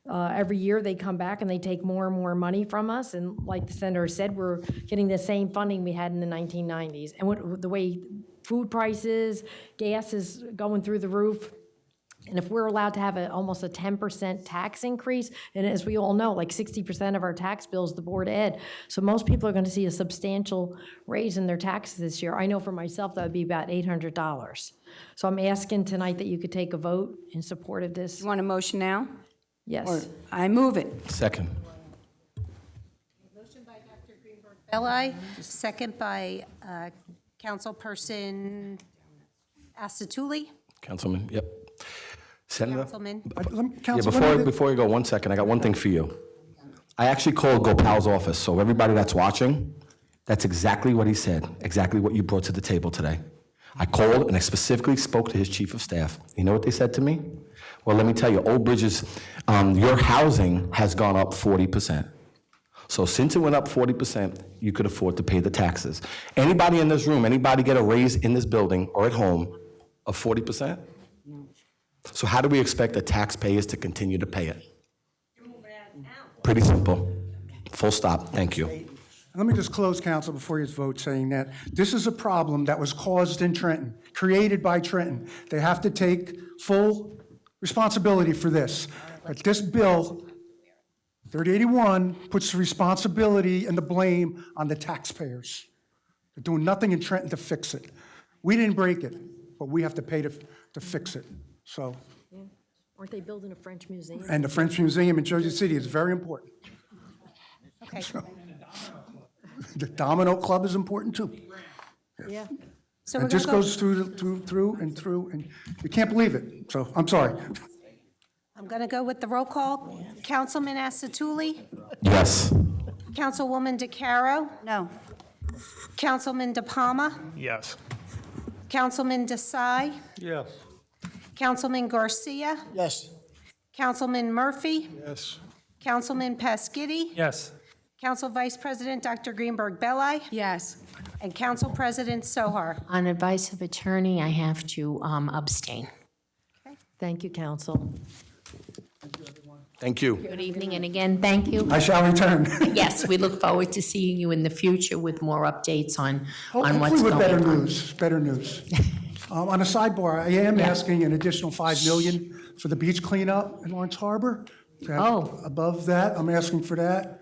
Every year they come back and they take more and more money from us. And like the senator said, we're getting the same funding we had in the 1990s. And the way food prices, gas is going through the roof. And if we're allowed to have almost a 10% tax increase, and as we all know, like 60% of our tax bill is the Board of Ed, so most people are going to see a substantial raise in their taxes this year. I know for myself that would be about $800. So I'm asking tonight that you could take a vote in support of this. You want a motion now? Yes. I move it. Second. Motion by Dr. Greenberg-Belli, second by Councilperson Asatuli. Councilman, yep. Senator? Councilman. Before you go, 1 second, I got one thing for you. I actually called Gopal's office, so everybody that's watching, that's exactly what he said, exactly what you brought to the table today. I called and I specifically spoke to his chief of staff. You know what they said to me? Well, let me tell you, Old Bridge's, your housing has gone up 40%. So since it went up 40%, you could afford to pay the taxes. Anybody in this room, anybody get a raise in this building or at home of 40%? So how do we expect the taxpayers to continue to pay it? Pretty simple. Full stop. Thank you. Let me just close, council, before you vote, saying that this is a problem that was caused in Trenton, created by Trenton. They have to take full responsibility for this. But this bill, 3081, puts the responsibility and the blame on the taxpayers. They're doing nothing in Trenton to fix it. We didn't break it, but we have to pay to fix it. So, Aren't they building a French museum? and the French Museum in Jersey City is very important. Okay. The Domino Club is important too. Yeah. So we're It going just to go. goes through, and you can't believe it. So, I'm sorry. I'm going to go with the roll call. Councilman Asatuli, Yes. Councilwoman DeCaro, No. Councilman De Palma, Yes. Councilman Desai, Yes. Councilman Garcia, Yes. Councilman Murphy, Yes. Councilman Pasquitti, Yes. Council Vice President Dr. Greenberg-Belli, Yes. and Council President Sohar. On advice of attorney, I have to abstain. Thank you, council. Thank you. Good evening, and again, thank you. I shall return. Yes, we look forward to seeing you in the future with more updates on what's Hopefully with going better on. news, better news. On a sidebar, I am Yeah. asking an additional $5 million for the beach cleanup in Lawrence Harbor. Oh. Above that, I'm asking for that.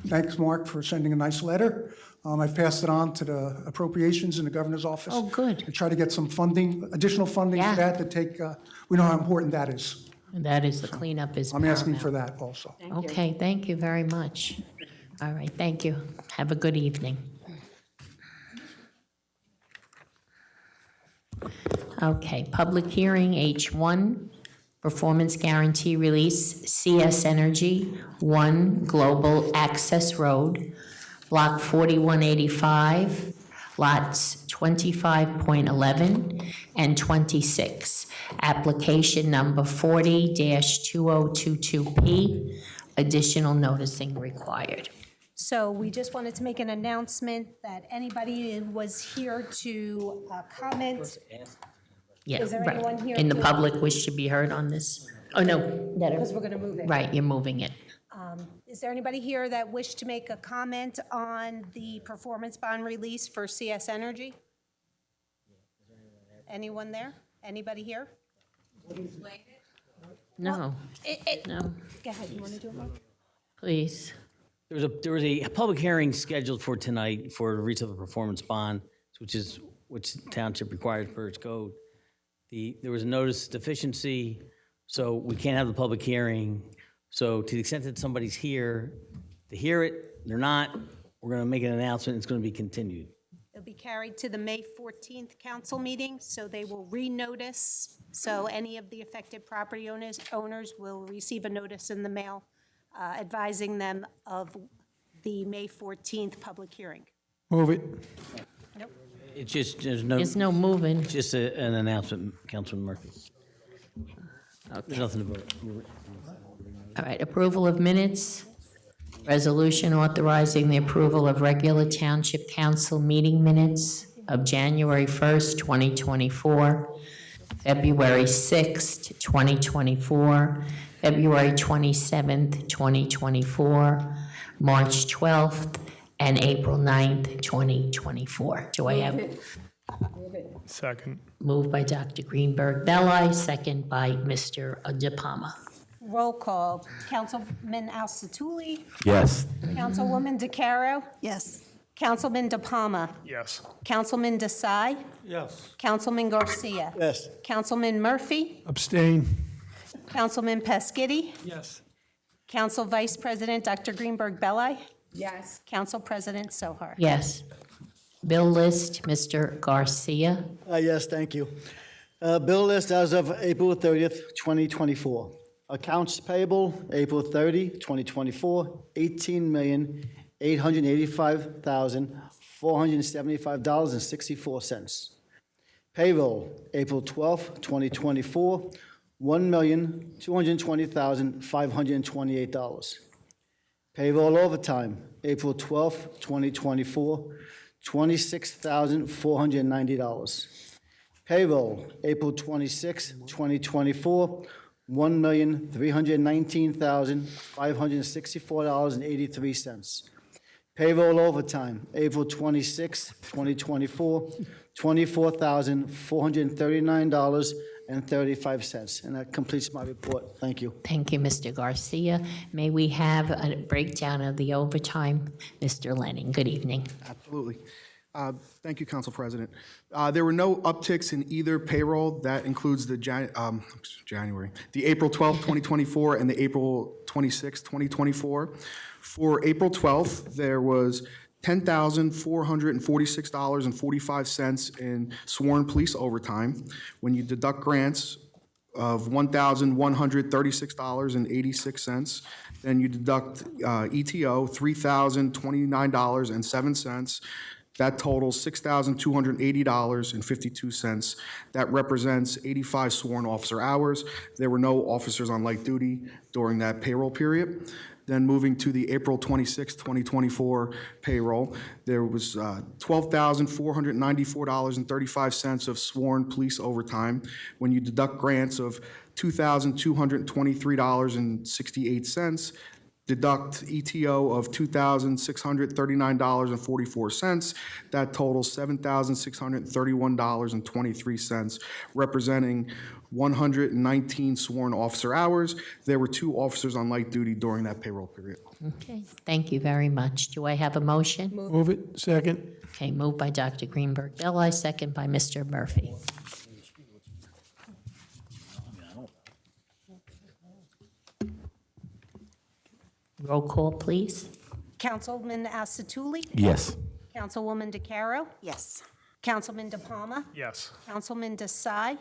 Thanks, Mark, for sending a nice letter. I've passed it on to the appropriations in the governor's office. Oh, good. To try to get some funding, additional funding Yeah. for that to take, we know how important that is. That is, the cleanup is I'm asking paramount. for that also. Okay, thank you very much. All right, thank you. Have a good evening. Okay, public hearing, H1, performance guarantee release, CS Energy, 1 Global Access Road, Block 4185, lots 25.11 and 26. Application number 40-2022P, additional noticing required. So we just wanted to make an announcement that anybody who was here to comment. Yeah, Is there right. anyone here In the to- public wish to be heard on this? Oh, no. Because we're going to move it. Right, you're moving it. Is there anybody here that wished to make a comment on the performance bond release for CS Energy? Anyone there? Anybody here? No, It- no, Go ahead, you want to do it, Mark? please. There was a public hearing scheduled for tonight for the release of a performance bond, which Township requires per its code. There was a notice deficiency, so we can't have the public hearing. So to the extent that somebody's here to hear it, they're not, we're going to make an announcement, it's going to be continued. It'll be carried to the May 14th council meeting, so they will renotice. So any of the affected property owners will receive a notice in the mail advising them of the May 14th public hearing. Move it. It's just, There's no moving. just an announcement, Councilman Murphy. There's nothing to vote. All right, approval of minutes. Resolution authorizing the approval of regular Township Council meeting minutes of January 1st, 2024, February 6th, 2024, February 27th, 2024, March 12th, and April 9th, 2024. Do I have? Second. Moved by Dr. Greenberg Belli, second by Mr. De Palma. Roll call. Councilman Al-Satuli. Yes. Councilwoman DeCaro. Yes. Councilman De Palma. Yes. Councilman Desai. Yes. Councilman Garcia. Yes. Councilman Murphy. Abstain. Councilman Pasquitti. Yes. Council Vice President Dr. Greenberg Belli. Yes. Council President Sohar. Yes. Bill list, Mr. Garcia. Yes, thank you. Bill list as of April 30th, 2024. Accounts payable, April 30, 2024, $18,885,475.64. Payroll, April 12, 2024, $1,220,528. Payroll overtime, April 12, 2024, $26,490. Payroll, April 26, 2024, $1,319,564.83. Payroll overtime, April 26, 2024, $24,439.35. And that completes my report. Thank you. Thank you, Mr. Garcia. May we have a breakdown of the overtime? Mr. Lennon, good evening. Absolutely. Thank you, Council President. There were no upticks in either payroll. That includes the the April 12th, 2024, and the April 26th, 2024. For April 12th, there was $10,446.45 in sworn police overtime. When you deduct grants of $1,136.86, then you deduct ETO, $3,029.07. That totals $6,280.52. That represents 85 sworn officer hours. There were no officers on light duty during that payroll period. Then moving to the April 26, 2024 payroll, there was $12,494.35 of sworn police overtime. When you deduct grants of $2,223.68, deduct ETO of $2,639.44. That totals $7,631.23, representing 119 sworn officer hours. There were 2 officers on light duty during that payroll period. Okay, thank you very much. Do I have a motion? Move it. Second. Okay, moved by Dr. Greenberg Belli, second by Mr. Murphy. Roll call, please. Councilman Al-Satuli. Yes. Councilwoman DeCaro. Yes. Councilman De Palma. Yes. Councilman Desai.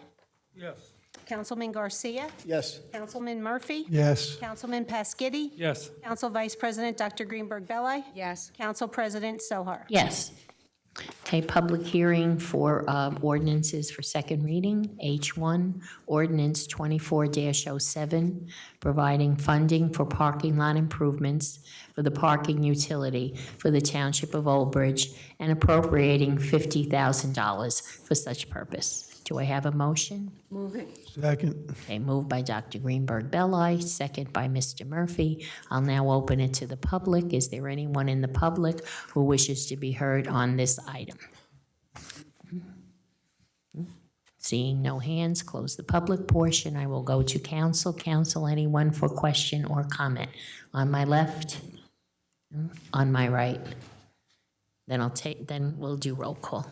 Yes. Councilman Garcia. Yes. Councilman Murphy. Yes. Councilman Pasquitti. Yes. Council Vice President Dr. Greenberg Belli. Yes. Council President Sohar. Yes. Okay, public hearing for ordinances for second reading. H1, ordinance 24-07, providing funding for parking lot improvements for the parking utility for the Township of Old Bridge and appropriating $50,000 for such purpose. Do I have a motion? Move it. Second. Okay, moved by Dr. Greenberg Belli, second by Mr. Murphy. I'll now open it to the public. Is there anyone in the public who wishes to be heard on this item? Seeing no hands, close the public portion. I will go to council. Council, anyone for question or comment? On my left? On my right. Then we'll do roll call.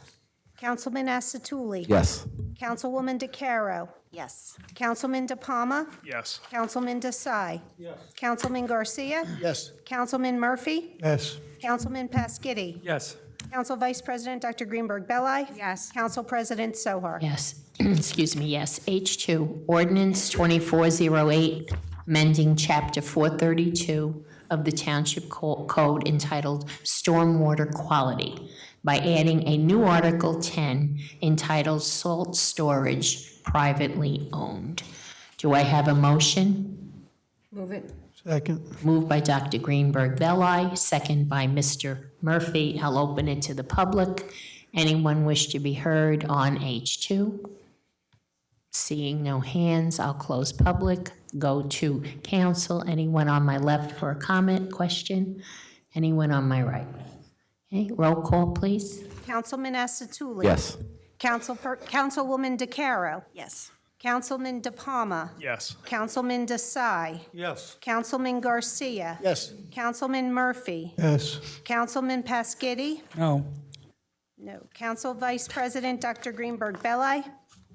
Councilman Asatuli. Yes. Councilwoman DeCaro. Yes. Councilman De Palma. Yes. Councilman Desai. Yes. Councilman Garcia. Yes. Councilman Murphy. Yes. Councilman Pasquitti. Yes. Council Vice President Dr. Greenberg Belli. Yes. Council President Sohar. Yes, excuse me, yes. H2, ordinance 2408, amending Chapter 432 of the Township Code entitled Stormwater Quality by adding a new Article 10 entitled Salt Storage Privately Owned. Do I have a motion? Move it. Second. Moved by Dr. Greenberg Belli, second by Mr. Murphy. I'll open it to the public. Anyone wish to be heard on H2? Seeing no hands, I'll close public. Go to council. Anyone on my left for a comment, question? Anyone on my right? Okay, roll call, please. Councilman Asatuli. Yes. Councilwoman DeCaro. Yes. Councilman De Palma. Yes. Councilman Desai. Yes. Councilman Garcia. Yes. Councilman Murphy. Yes. Councilman Pasquitti. No. No. Council Vice President Dr. Greenberg Belli.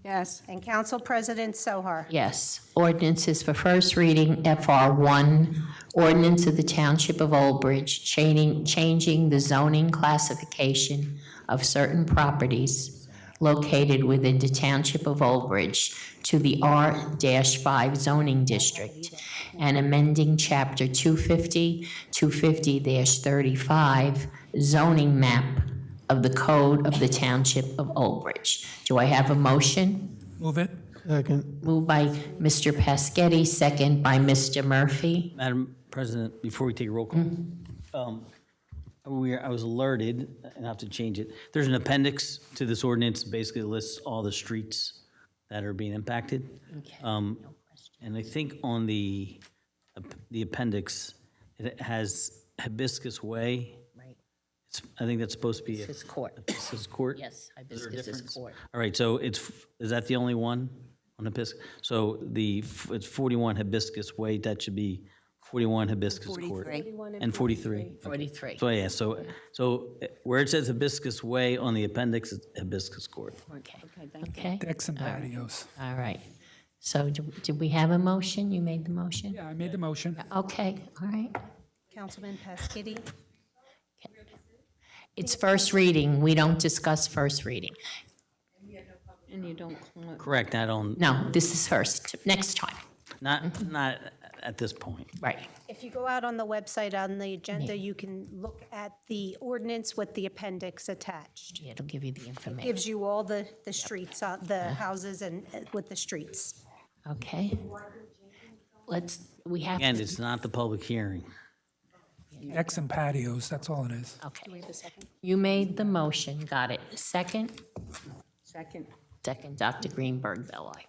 Yes. And Council President Sohar. Yes. Ordinances for first reading, FR1, ordinance of the Township of Old Bridge changing the zoning classification of certain properties located within the Township of Old Bridge to the R-5 zoning district and amending Chapter 250, 250-35 zoning map of the Code of the Township of Old Bridge. Do I have a motion? Move it. Second. Moved by Mr. Pasquetti, second by Mr. Murphy. Madam President, before we take a roll call, I was alerted, and I have to change it. There's an appendix to this ordinance, basically lists all the streets that are being impacted. Okay. And I think on the appendix, it has Hibiscus Way. Right. I think that's supposed to be. Hibiscus Court. Hibiscus Court? Yes, Is there a Hibiscus is difference? court. All right, so is that the only one on Hibiscus? So it's 41 Hibiscus Way, that should be 41 Hibiscus Court. 43. And 43. 43. So, yeah, so where it says Hibiscus Way on the appendix, it's Hibiscus Court. Okay. Okay. Decks and patios. All right. So did we have a motion? You made the motion? Yeah, I made the motion. Okay, all right. Councilman Pasquitti. It's first reading. We don't discuss first reading. And you don't call it. Correct, not on, No, this is first. Next time. not at this point. Right. If you go out on the website on the agenda, you can look at the ordinance with the appendix attached. Yeah, it'll give you the information. Gives you all the streets, the houses and with the streets. Okay. We have And to, it's not the public hearing. Decks and patios, that's all it is. okay. You made the motion, got it. Second? Second. Second, Dr. Greenberg Belli.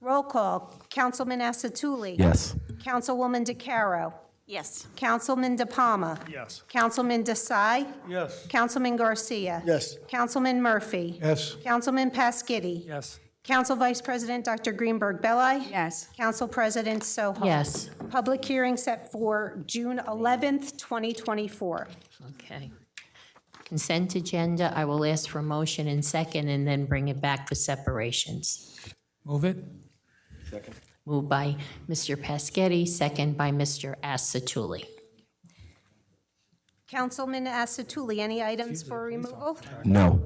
Roll call. Councilman Asatuli. Yes. Councilwoman DeCaro. Yes. Councilman De Palma. Yes. Councilman Desai. Yes. Councilman Garcia. Yes. Councilman Murphy. Yes. Councilman Pasquitti. Yes. Council Vice President Dr. Greenberg Belli. Yes. Council President Sohar. Yes. Public hearing set for June 11th, 2024. Okay. Consent agenda, I will ask for a motion in second and then bring it back for separations. Move it. Moved by Mr. Pasquetti, second by Mr. Asatuli. Councilman Asatuli, any items for removal? No.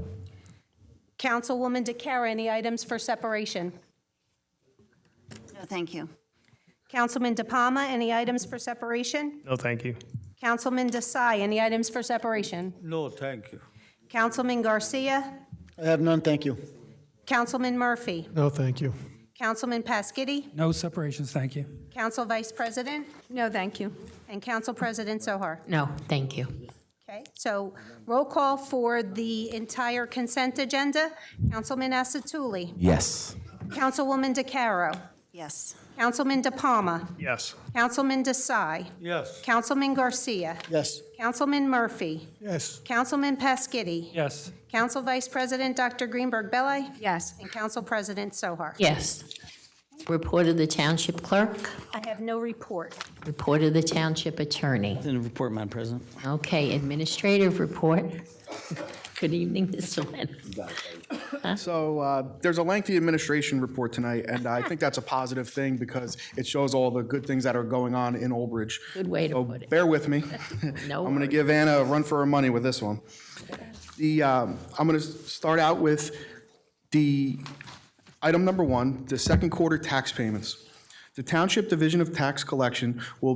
Councilwoman DeCara, any items for separation? No, thank you. Councilman De Palma, any items for separation? No, thank you. Councilman Desai, any items for separation? No, thank you. Councilman Garcia? I have none, thank you. Councilman Murphy? No, thank you. Councilman Pasquitti? No separations, thank you. Council Vice President? No, thank you. And Council President Sohar. No, thank you. Okay, so roll call for the entire consent agenda. Councilman Asatuli? Yes. Councilwoman DeCaro? Yes. Councilman De Palma? Yes. Councilman Desai? Yes. Councilman Garcia? Yes. Councilman Murphy? Yes. Councilman Pasquitti? Yes. Council Vice President Dr. Greenberg Belli? Yes. And Council President Sohar. Yes. Report of the Township Clerk. I have no report. Report of the Township Attorney. In the report, Madam President. Okay, administrative report. Good evening, Mr. Leonard. So there's a lengthy administration report tonight, and I think that's a positive thing because it shows all the good things that are going on in Old Bridge. Good way to So put it. bear with me. No I'm going to worries. give Anna a run for her money with this one. I'm going to start out with the item number 1, the second quarter tax payments. The Township Division of Tax Collection will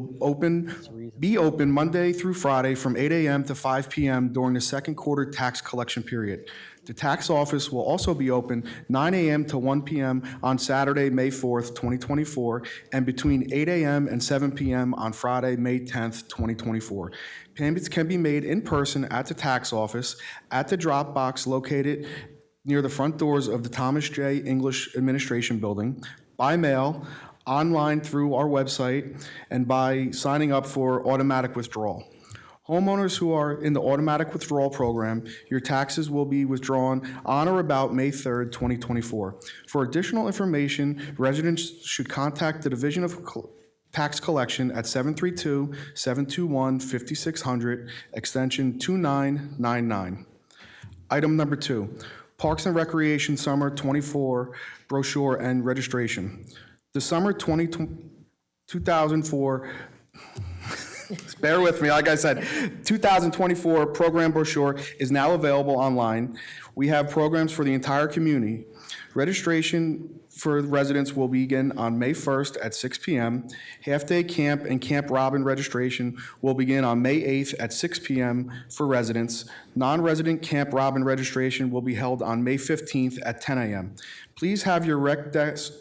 be open Monday through Friday from 8 a.m. to 5 p.m. during the second quarter tax collection period. The tax office will also be open 9 a.m. to 1 p.m. on Saturday, May 4th, 2024, and between 8 a.m. and 7 p.m. on Friday, May 10th, 2024. Payments can be made in person at the tax office, at the drop box located near the front doors of the Thomas J. English Administration Building, by mail, online through our website, and by signing up for automatic withdrawal. Homeowners who are in the automatic withdrawal program, your taxes will be withdrawn on or about May 3rd, 2024. For additional information, residents should contact the Division of Tax Collection at 732-721-5600, extension 2999. Item number 2, Parks and Recreation Summer 24 brochure and registration. The Summer 2004, bear with me, like I said, 2024 program brochure is now available online. We have programs for the entire community. Registration for residents will begin on May 1st at 6 p.m. Half-day camp and Camp Robin registration will begin on May 8th at 6 p.m. for residents. Non-resident Camp Robin registration will be held on May 15th at 10 a.m. Please have your rec desk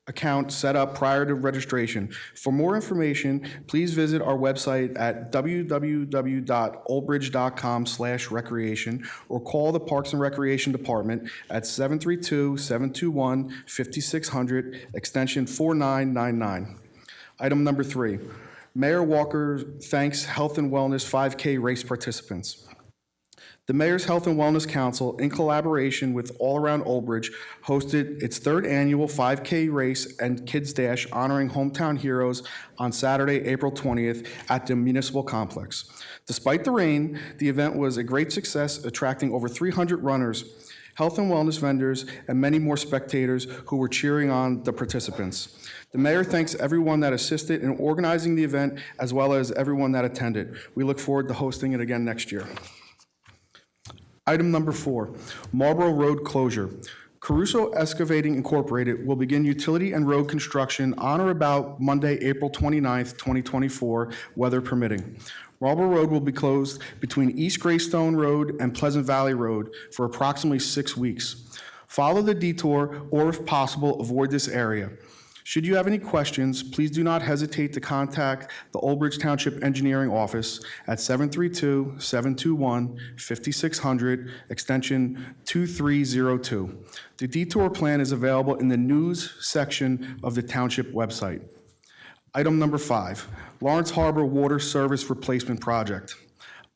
account set up prior to registration. For more information, please visit our website at www.oldbridge.com/recreation or call the Parks and Recreation Department at 732-721-5600, extension 4999. Item number 3, Mayor Walker thanks Health and Wellness 5K race participants. The Mayor's Health and Wellness Council, in collaboration with All Around Old Bridge, hosted its 3rd annual 5K race and Kids Dash honoring hometown heroes on Saturday, April 20th at the Municipal Complex. Despite the rain, the event was a great success, attracting over 300 runners, health and wellness vendors, and many more spectators who were cheering on the participants. The Mayor thanks everyone that assisted in organizing the event, as well as everyone that attended. We look forward to hosting it again next year. Item number 4, Marlboro Road closure. Caruso Excavating Incorporated will begin utility and road construction on or about Monday, April 29th, 2024, weather permitting. Marlboro Road will be closed between East Greystone Road and Pleasant Valley Road for approximately 6 weeks. Follow the detour or, if possible, avoid this area. Should you have any questions, please do not hesitate to contact the Old Bridge Township Engineering Office at 732-721-5600, extension 2302. The detour plan is available in the news section of the Township website. Item number 5, Lawrence Harbor Water Service Replacement Project.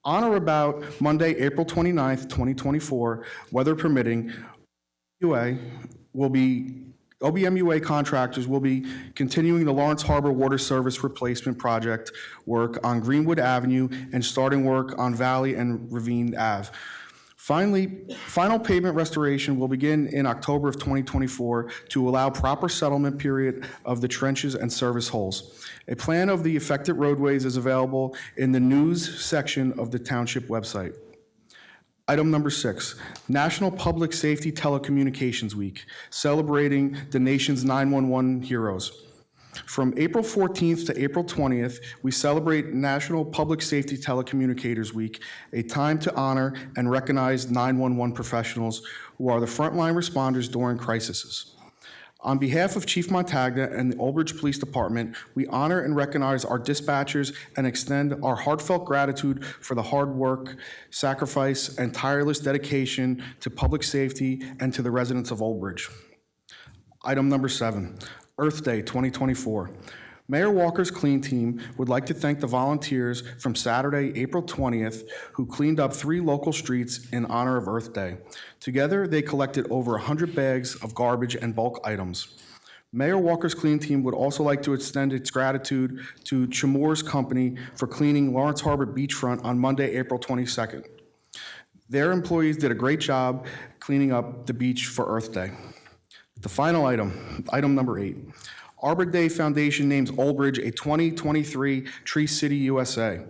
On or about Monday, April 29th, 2024, weather permitting, OBMUA contractors will be continuing the Lawrence Harbor Water Service Replacement Project work on Greenwood Avenue and starting work on Valley and Ravine Ave. Final pavement restoration will begin in October of 2024 to allow proper settlement period of the trenches and service holes. A plan of the affected roadways is available in the news section of the Township website. Item number 6, National Public Safety Telecommunications Week, celebrating the nation's 911 heroes. From April 14th to April 20th, we celebrate National Public Safety Telecommunicators Week, a time to honor and recognize 911 professionals who are the frontline responders during crises. On behalf of Chief Montagna and the Old Bridge Police Department, we honor and recognize our dispatchers and extend our heartfelt gratitude for the hard work, sacrifice, and tireless dedication to public safety and to the residents of Old Bridge. Item number 7, Earth Day 2024. Mayor Walker's Clean Team would like to thank the volunteers from Saturday, April 20th, who cleaned up 3 local streets in honor of Earth Day. Together, they collected over 100 bags of garbage and bulk items. Mayor Walker's Clean Team would also like to extend its gratitude to Chamor's Company for cleaning Lawrence Harbor beachfront on Monday, April 22nd. Their employees did a great job cleaning up the beach for Earth Day. The final item number 8. Arbor Day Foundation names Old Bridge a 2023 Tree City USA.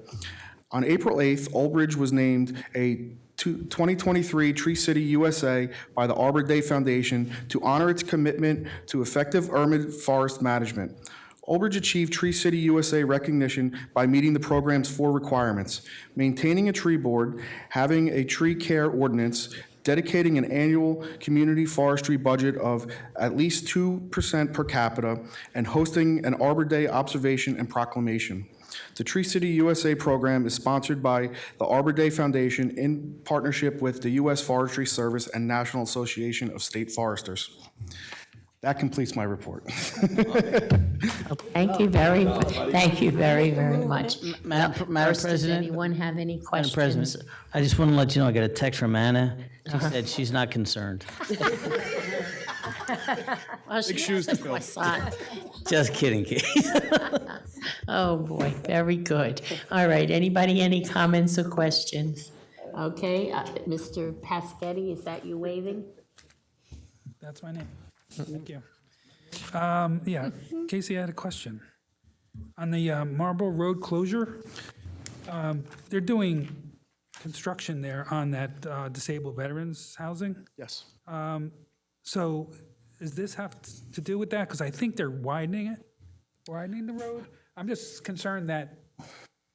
On April 8th, Old Bridge was named a 2023 Tree City USA by the Arbor Day Foundation to honor its commitment to effective urban forest management. Old Bridge achieved Tree City USA recognition by meeting the program's 4 requirements: maintaining a tree board, having a tree care ordinance, dedicating an annual community forestry budget of at least 2% per capita, and hosting an Arbor Day observation and proclamation. The Tree City USA program is sponsored by the Arbor Day Foundation in partnership with the U.S. Forestry Service and National Association of State Foresters. That completes my report. Thank you very much. Madam First, does President. anyone have any Madam questions? President, I just want to let you know, I got a text from Anna. She said she's not concerned. Well, she shoes to asked fill. my son. Just kidding, Keith. Oh, boy, very good. All right, anybody, any comments or questions? Okay, Mr. Paschetti, is that you waving? That's my name. Thank you. Yeah, Casey, I had a question. On the Marlboro Road closure, they're doing construction there on that disabled veterans housing. Yes. So does this have to do with that? Because I think they're widening the road. I'm just concerned that,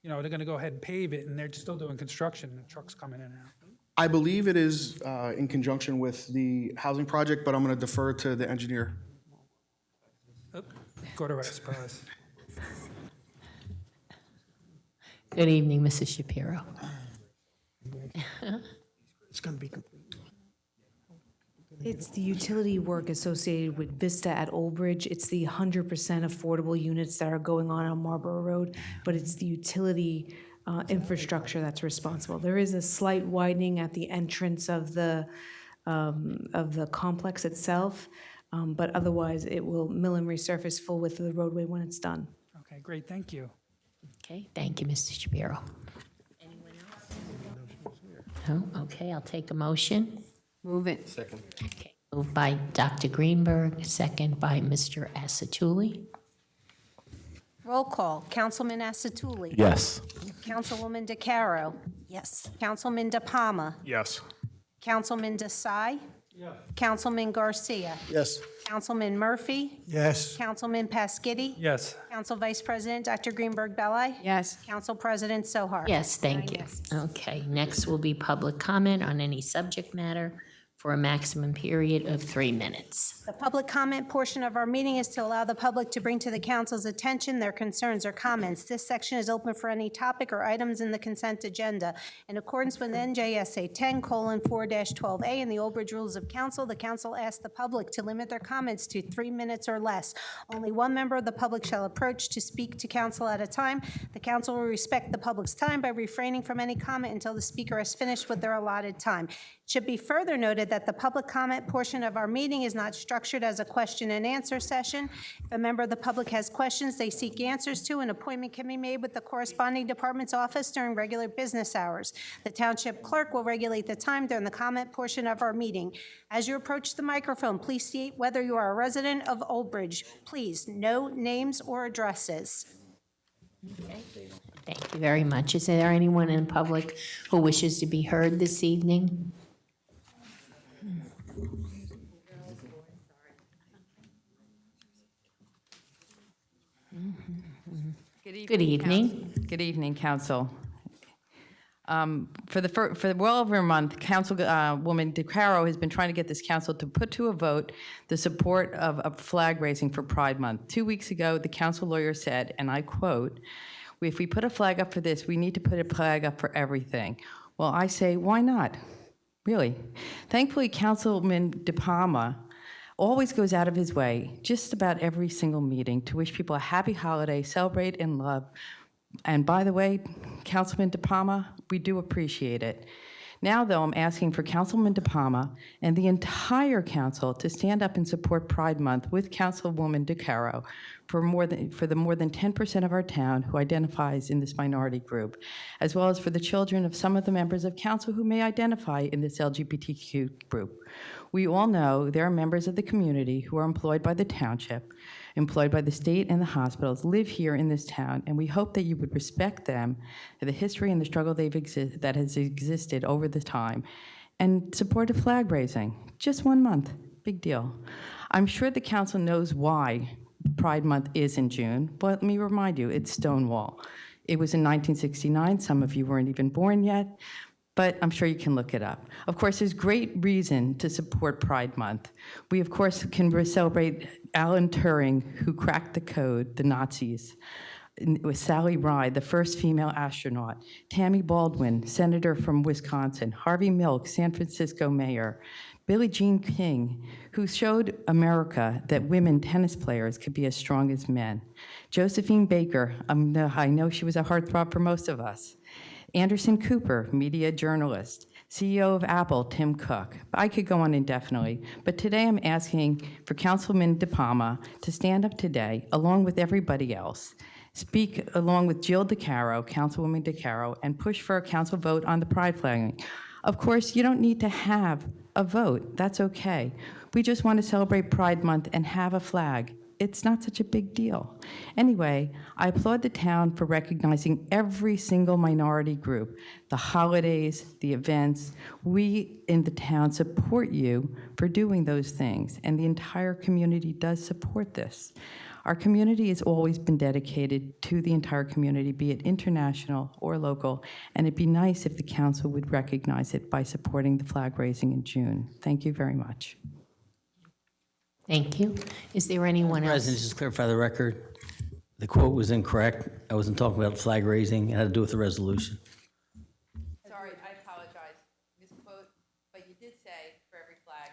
they're going to go ahead and pave it, and they're still doing construction, and trucks coming in and out. I believe it is in conjunction with the housing project, but I'm going to defer to the engineer. Oh, go to rest, pause. Good evening, Mrs. Shapiro. It's going to be complete. It's the utility work associated with Vista at Old Bridge. It's the 100% affordable units that are going on Marlboro Road, but it's the utility infrastructure that's responsible. There is a slight widening at the entrance of the complex itself, but otherwise it will mill and resurface full width of the roadway when it's done. Okay, great, thank you. Okay, thank you, Mr. Shapiro. Anyone else? No? Okay, I'll take a motion. Move it. Second. Okay, moved by Dr. Greenberg, second by Mr. Asatuli. Roll call. Councilman Asatuli. Yes. Councilwoman DeCaro. Yes. Councilman De Palma. Yes. Councilman Desai. Councilman Garcia. Yes. Councilman Murphy. Yes. Councilman Paschetti. Yes. Council Vice President Dr. Greenberg Belli. Yes. Council President Sohar. Yes, thank you. Okay, next will be public comment on any subject matter for a maximum period of 3 minutes. The public comment portion of our meeting is to allow the public to bring to the council's attention their concerns or comments. This section is open for any topic or items in the consent agenda. In accordance with NJSA 10:4-12A and the Old Bridge Rules of Council, the council asks the public to limit their comments to 3 minutes or less. Only one member of the public shall approach to speak to council at a time. The council will respect the public's time by refraining from any comment until the speaker has finished with their allotted time. It should be further noted that the public comment portion of our meeting is not structured as a question and answer session. If a member of the public has questions they seek answers to, an appointment can be made with the corresponding department's office during regular business hours. The township clerk will regulate the time during the comment portion of our meeting. As you approach the microphone, please state whether you are a resident of Old Bridge. Please, no names or addresses. Thank you very much. Is there anyone in public who wishes to be heard this evening? Good evening. Good evening, Council. For well over a month, Councilwoman DeCaro has been trying to get this council to put to a vote the support of flag raising for Pride Month. 2 weeks ago, the council lawyer said, and I quote, "If we put a flag up for this, we need to put a flag up for everything." Well, I say, why not? Really? Thankfully, Councilman De Palma always goes out of his way, just about every single meeting, to wish people a happy holiday, celebrate and love. And by the way, Councilman De Palma, we do appreciate it. Now, though, I'm asking for Councilman DePalma and the entire council to stand up and support Pride Month with Councilwoman DeCaro for the more than 10% of our town who identifies in this minority group, as well as for the children of some of the members of council who may identify in this LGBTQ group. We all know there are members of the community who are employed by the township, employed by the state and the hospitals, live here in this town, and we hope that you would respect them, the history and the struggle that has existed over the time, and support a flag raising. Just 1 month, big deal. I'm sure the council knows why Pride Month is in June, but let me remind you, it's Stonewall. It was in 1969, some of you weren't even born yet, but I'm sure you can look it up. Of course, there's great reason to support Pride Month. We, of course, can celebrate Alan Turing, who cracked the code, the Nazis. With Sally Ride, the first female astronaut. Tammy Baldwin, senator from Wisconsin. Harvey Milk, San Francisco mayor. Billie Jean King, who showed America that women tennis players could be as strong as men. Josephine Baker, I know she was a heartthrob for most of us. Anderson Cooper, media journalist. CEO of Apple, Tim Cook. I could go on indefinitely, but today I'm asking for Councilman DePalma to stand up today, along with everybody else, speak along with Jill DeCaro, Councilwoman DeCaro, and push for a council vote on the pride flagging. Of course, you don't need to have a vote. That's okay. We just want to celebrate Pride Month and have a flag. It's not such a big deal. Anyway, I applaud the town for recognizing every single minority group, the holidays, the events. We in the town support you for doing those things, and the entire community does support this. Our community has always been dedicated to the entire community, be it international or local, and it'd be nice if the council would recognize it by supporting the flag raising in June. Thank you very much. Thank you. Is there anyone else? President, just to clarify the record, the quote was incorrect. I wasn't talking about flag raising. It had to do with the resolution. Sorry, I apologize. Misquote, but you did say for every flag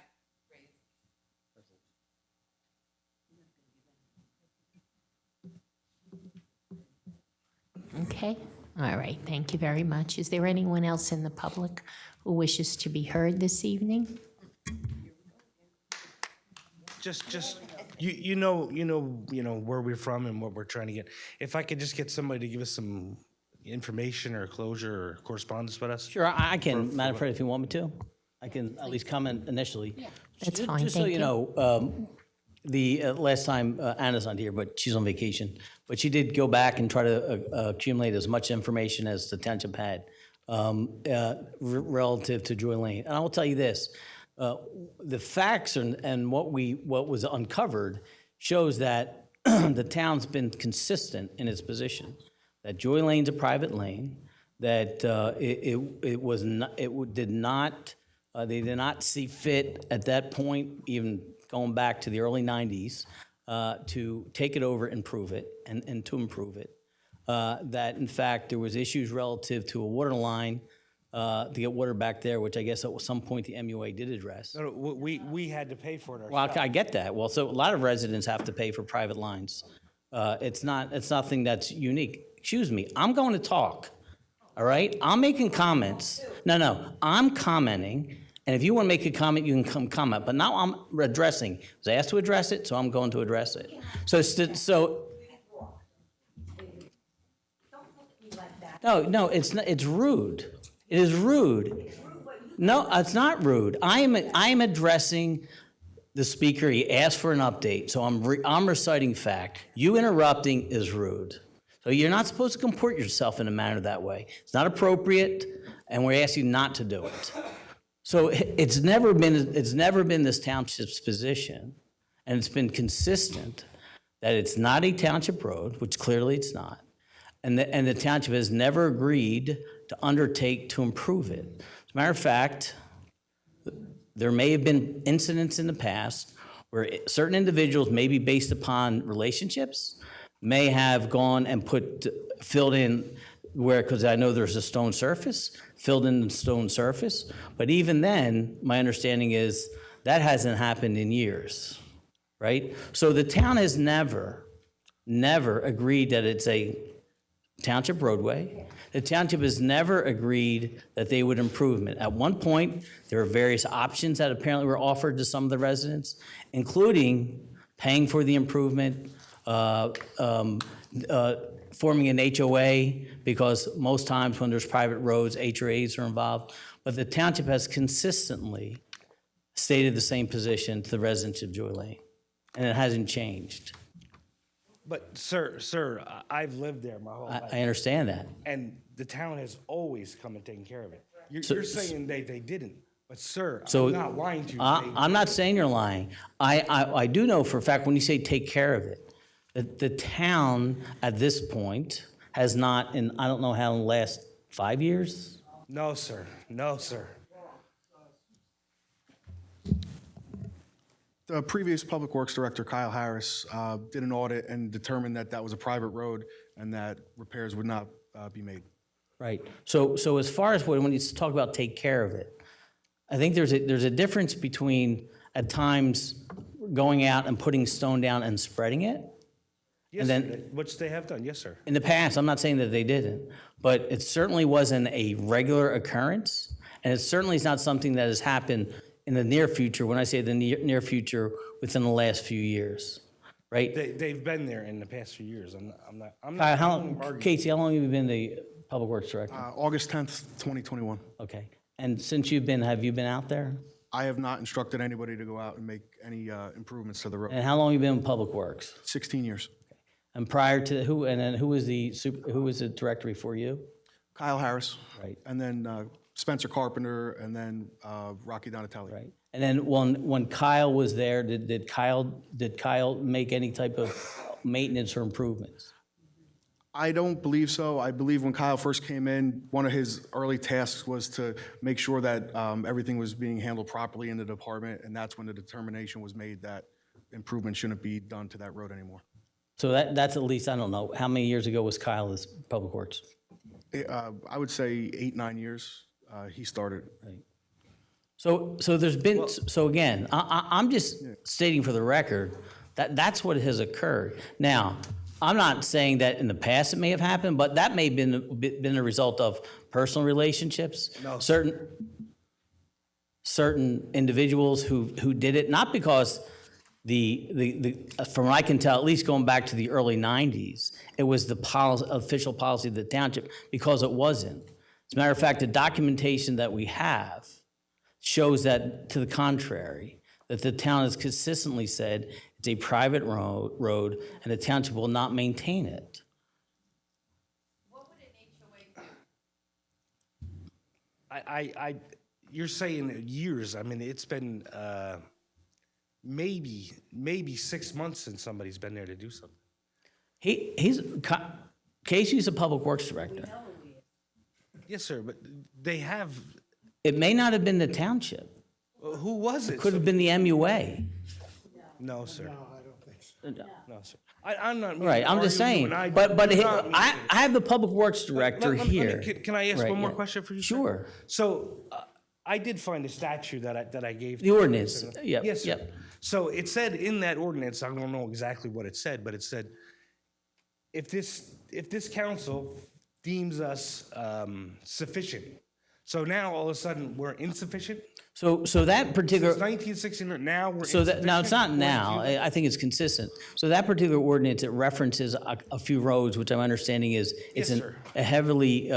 raised. Okay. All right. Thank you very much. Is there anyone else in the public who wishes to be heard this evening? Just you know where we're from and what we're trying to get. If I could just get somebody to give us some information or closure or correspondence with us. Sure, I can, Madam President, if you want me to. I can at least comment initially. That's fine. Just so Thank you know, the last time Anna's not here, but she's on vacation. But she did go back and try to accumulate as much information as the township had relative to Joy Lane. And I will tell you this. The facts and what was uncovered shows that the town's been consistent in its position, that Joy Lane's a private lane, that they did not see fit at that point, even going back to the early 90s, to take it over and improve it, and to improve it. That in fact there was issues relative to a water line to get water back there, which I guess at some point the MUA did address. No, we had to pay for it ourselves. Well, I get that. Well, so a lot of residents have to pay for private lines. It's nothing that's unique. Excuse me, I'm going to talk, all right? I'm making comments. No, I'm commenting, and if you want to make a comment, you can come comment. But now I'm addressing. I was asked to address it, so I'm going to address it. No, it's not, it's rude. It is rude. No, it's not rude. I am addressing the speaker. He asked for an update, so I'm reciting fact. You interrupting is rude. So you're not supposed to comport yourself in a manner that way. It's not appropriate, and we're asking you not to do it. So it's never been this township's position, and it's been consistent that it's not a township road, which clearly it's not, and the township has never agreed to undertake to improve it. As a matter of fact, there may have been incidents in the past where certain individuals, maybe based upon relationships, may have gone and filled in where, because I know there's a stone surface, filled in the stone surface, but even then, my understanding is that hasn't happened in years, right? So the town has never agreed that it's a township roadway. The township has never agreed that they would improve it. At one point, there were various options that apparently were offered to some of the residents, including paying for the improvement, forming an HOA, because most times when there's private roads, HOAs are involved. But the township has consistently stated the same position to the residents of Joy Lane, and it hasn't changed. But sir, I've lived there my whole life. I understand that. And the town has always come and taken care of it. You're So- saying they didn't, but sir, So I'm not lying to you. I'm not saying you're lying. I do know for a fact when you say take care of it, that the town at this point has not, in I don't know how in the last 5 years. No, sir. No, sir. The previous Public Works Director, Kyle Harris, did an audit and determined that that was a private road and that repairs would not be made. Right. So as far as when you talk about take care of it, I think there's a difference between at times going out and putting stone down and spreading it. Yes, And sir, then- which they have done. Yes, sir. In the past, I'm not saying that they didn't, but it certainly wasn't a regular occurrence, and it certainly is not something that has happened in the near future. When I say the near future, within the last few years, right? They've been there in the past few years. I'm not How arguing. long, Casey, how long have you been the Public Works Director? August 10th, 2021. Okay. And since have you been out there? I have not instructed anybody to go out and make any improvements to the road. And how long have you been in Public Works? 16 years. And prior to who was the director before you? Kyle Harris. Right. And then Spencer Carpenter, and then Rocky Donatelli. Right. And then when Kyle was there, did Kyle make any type of maintenance or improvements? I don't believe so. I believe when Kyle first came in, one of his early tasks was to make sure that everything was being handled properly in the department, and that's when the determination was made that improvement shouldn't be done to that road anymore. So that's at least, I don't know, how many years ago was Kyle as Public Works? I would say 8-9 years he started. Right. So there's been, so again, I'm just stating for the record that that's what has occurred. Now, I'm not saying that in the past it may have happened, but that may have been a result of personal relationships. No. Certain individuals who did it, not because from what I can tell, at least going back to the early 90s, it was the official policy of the township, because it wasn't. As a matter of fact, the documentation that we have shows that, to the contrary, that the town has consistently said it's a private road and the township will not maintain it. You're saying years. I mean, it's been maybe 6 months since somebody's been there to do something. Casey's a Public Works Director. Yes, sir, but they have. It may not have been the township. Who was it? It could have been the MUA. No, sir. No, I don't think so. No, sir. I'm not. Right, I'm just saying, but I have the Public Works Director here. Can I ask Right, one more yeah. question for you? sir? Sure. So I did find a statute that I gave. The ordinance, yep, Yes, sir. yep. So it said in that ordinance, I don't know exactly what it said, but it said, if this council deems us sufficient, so now all of a sudden we're insufficient? So that particular. Since 1969, now we're So insufficient? that, now, it's not According now, to you? I think it's consistent. So that particular ordinance, it references a few roads, which I'm understanding is, it's Yes, sir. a heavily,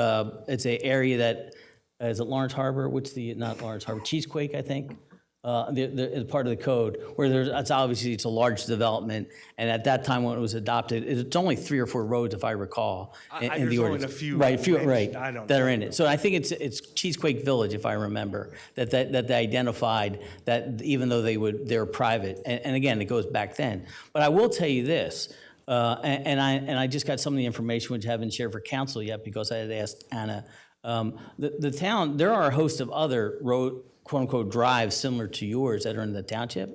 it's a area that, is it Lawrence Harbor? Not Lawrence Harbor, Cheesequake, I think? It's part of the code, where it's a large development, and at that time when it was adopted, it's only 3 or 4 roads, if I recall, in There's the only ordinance. a few Right, mentioned. I don't that are know. in it. So I think it's Cheesequake Village, if I remember, that they identified that even though they're private, and again, it goes back then. But I will tell you this, and I just got some of the information which I haven't shared for council yet because I had asked Anna. The town, there are a host of other road, quote-unquote, drives similar to yours that are in the township.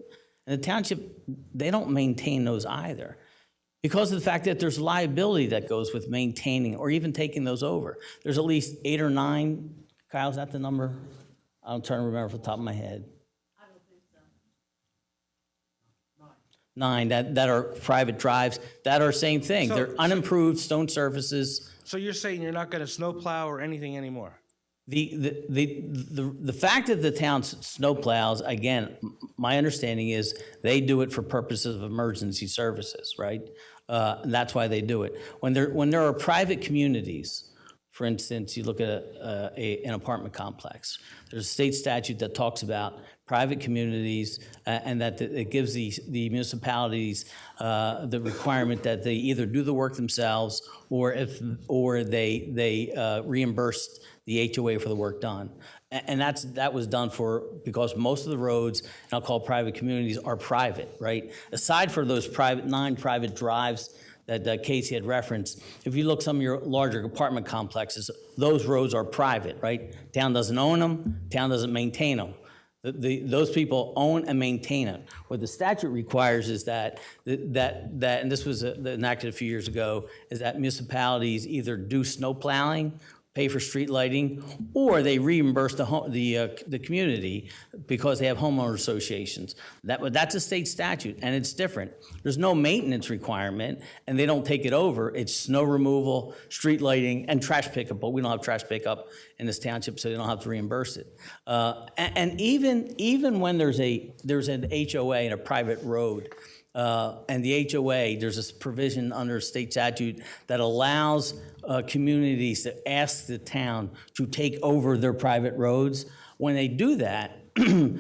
And the township, they don't maintain those either, because of the fact that there's liability that goes with maintaining or even taking those over. There's at least 8 or 9, Kyle, is that the number? I'm trying to remember off the top of my head. I don't think so. 9 that are private drives that are same thing. So- They're unimproved stone surfaces So you're saying you're not going to snowplow or anything anymore? The fact that the town snowplows, again, my understanding is they do it for purposes of emergency services, right? And that's why they do it. When there are private communities, for instance, you look at an apartment complex, there's a state statute that talks about private communities and that it gives the municipalities the requirement that they either do the work themselves or they reimburse the HOA for the work done. And that was done because most of the roads, and I'll call private communities, are private, right? Aside for those non-private drives that Casey had referenced, if you look some of your larger apartment complexes, those roads are private, right? Town doesn't own them, town doesn't maintain them. Those people own and maintain it. What the statute requires is that and this was enacted a few years ago, is that municipalities either do snow plowing, pay for street lighting, or they reimburse the community because they have homeowner associations. That's a state statute, and it's different. There's no maintenance requirement, and they don't take it over. It's snow removal, street lighting, and trash pickup, but we don't have trash pickup in this township, so they don't have to reimburse it. And even when there's an HOA in a private road, and the HOA, there's this provision under state statute that allows communities to ask the town to take over their private roads. When they do that, one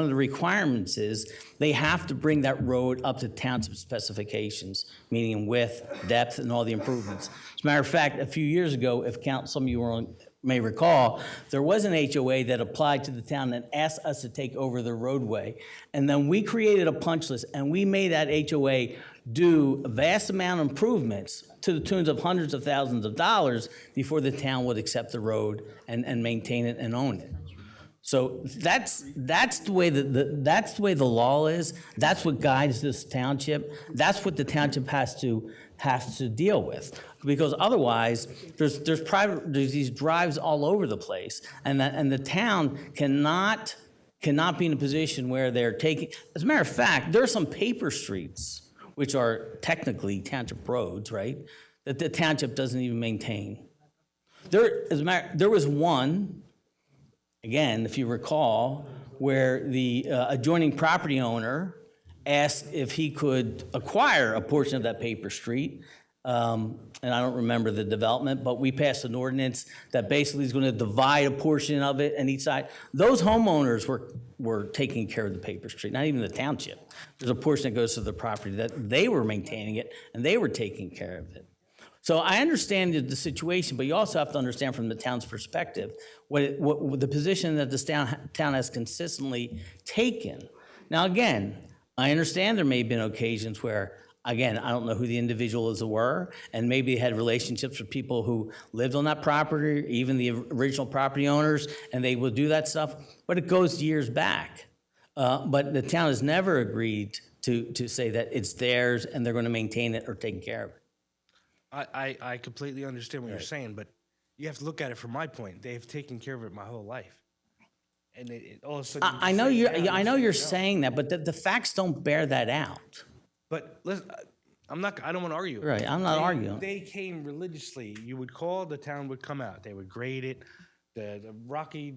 of the requirements is they have to bring that road up to township specifications, meaning width, depth, and all the improvements. As a matter of fact, a few years ago, if some of you may recall, there was an HOA that applied to the town and asked us to take over the roadway. And then we created a punch list, and we made that HOA do a vast amount of improvements to the tunes of hundreds of thousands of dollars before the town would accept the road and maintain it and own it. So that's the way that's the way the law is. That's what guides this township. That's what the township has to deal with, because otherwise there's these drives all over the place, and the town cannot be in a position where they're taking. As a matter of fact, there are some paper streets which are technically township roads, right? That the township doesn't even maintain. There was one. Again, if you recall, where the adjoining property owner asked if he could acquire a portion of that paper street, and I don't remember the development, but we passed an ordinance that basically is going to divide a portion of it on each side. Those homeowners were taking care of the paper street, not even the township. There's a portion that goes to the property that they were maintaining it, and they were taking care of it. So I understand the situation, but you also have to understand from the town's perspective what the position that this town has consistently taken. Now, again, I understand there may have been occasions where, again, I don't know who the individuals were, and maybe they had relationships with people who lived on that property, even the original property owners, and they would do that stuff, but it goes years back. But the town has never agreed to say that it's theirs and they're going to maintain it or take care of it. I completely understand what you're saying, but you have to look at it from my point. They've taken care of it my whole life, and all of a sudden I know you're saying that, but the facts don't bear that out. But listen, I don't want to argue. Right, I'm not arguing. They came religiously. You would call, the town would come out. They would grade it. The rocky.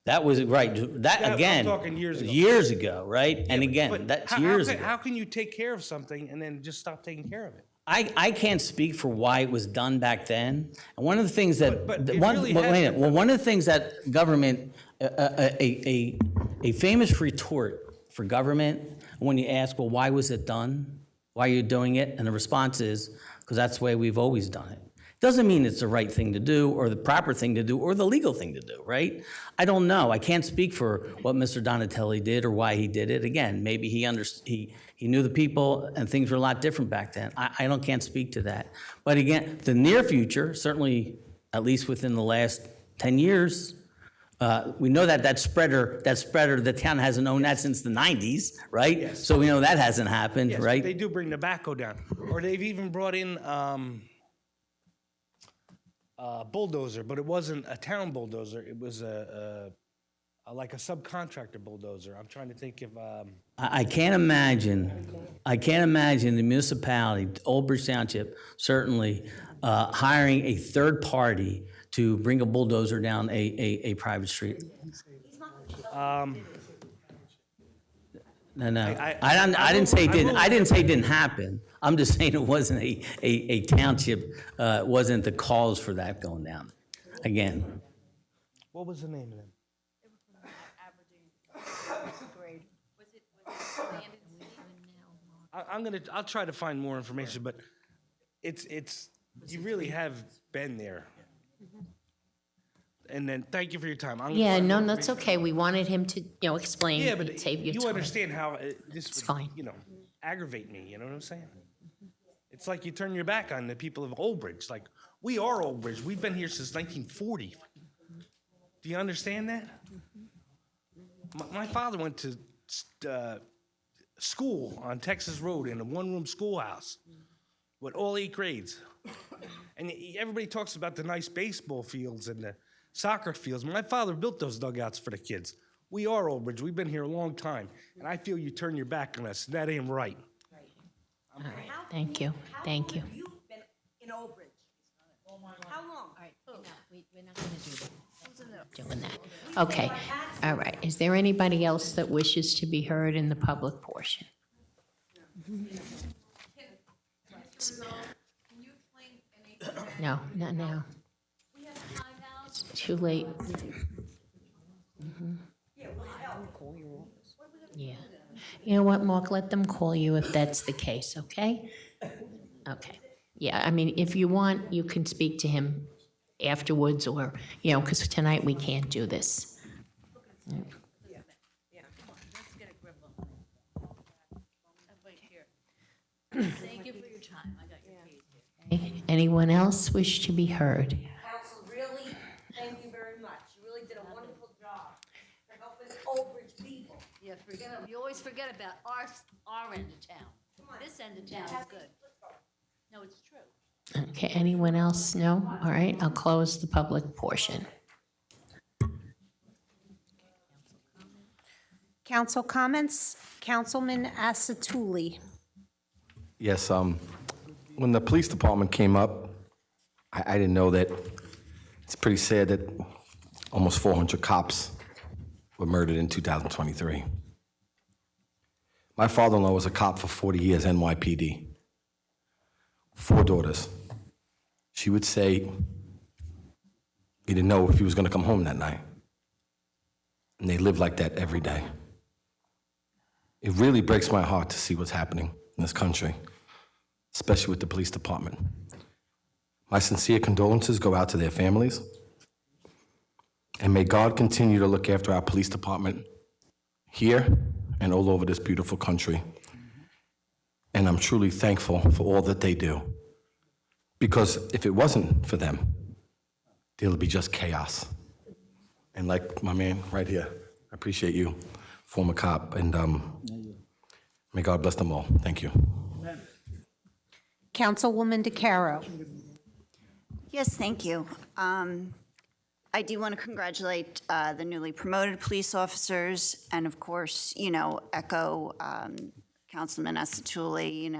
That was right. That again. I'm talking years ago. Years ago, right? Yeah, and again, that's years ago. How can you take care of something and then just stop taking care of it? I can't speak for why it was done back then. And one of the things that one of the things that government a famous retort for government when you ask, well, why was it done? Why are you doing it? And the response is, because that's the way we've always done it. Doesn't mean it's the right thing to do or the proper thing to do or the legal thing to do, right? I don't know. I can't speak for what Mr. Donatelli did or why he did it. Again, maybe he knew the people and things were a lot different back then. I can't speak to that. But again, the near future, certainly at least within the last 10 years, we know that spreader, the town hasn't owned that since the 90s, right? Yes. So we know that hasn't happened, yes, right? They do bring the backhoe down. Or they've even brought in bulldozer, but it wasn't a town bulldozer. It was a like a subcontractor bulldozer. I'm trying to think if, I can't imagine the municipality, Old Bridge Township, certainly hiring a third party to bring a bulldozer down a private street. No, I didn't say it didn't. I didn't say it didn't happen. I'm just saying it wasn't a township. Wasn't the cause for that going down. Again, what was the name of them? I'll try to find more information, but it's you really have been there. And then, thank you for your time. Yeah, no, that's okay. We wanted him to, explain. Yeah, but save your you time. understand how this It's would, fine. aggravate me, you know what I'm saying? It's like you turn your back on the people of Old Bridge. Like, we are Old Bridge. We've been here since 1940. Do you understand that? My father went to school on Texas Road in a one-room schoolhouse with all 8 grades. And everybody talks about the nice baseball fields and the soccer fields. My father built those dugouts for the kids. We are Old Bridge. We've been here a long time. And I feel you turn your back on us. That ain't right. All right, thank you, thank you. You've been in Old Bridge. How long? We're not going to do that. Doing that. Okay, all right. Is there anybody else that wishes to be heard in the public portion? No, not now. It's too late. Yeah. You know what, Mark, let them call you if that's the case, okay? Okay. Yeah, I mean, if you want, you can speak to him afterwards or, because tonight we can't do this. Thank you for your time. I got your keys here. Anyone else wish to be heard? Council, really, thank you very much. You really did a wonderful job for helping Old Bridge people. Yeah, you always forget about our end of town. This end of town is good. No, it's true. Okay, anyone else? No? All right, I'll close the public portion. Council comments, Councilman Asatuli. Yes, when the police department came up, I didn't know that it's pretty sad that almost 400 cops were murdered in 2023. My father-in-law was a cop for 40 years, NYPD. 4 daughters. She would say he didn't know if he was going to come home that night. And they live like that every day. It really breaks my heart to see what's happening in this country, especially with the police department. My sincere condolences go out to their families, and may God continue to look after our police department here and all over this beautiful country. And I'm truly thankful for all that they do, because if it wasn't for them, there'll be just chaos. And like my man right here, I appreciate you, former cop, and may God bless them all. Thank you. Councilwoman DeCaro. Yes, thank you. I do want to congratulate the newly promoted police officers, and of course, echo Councilman Asatuli.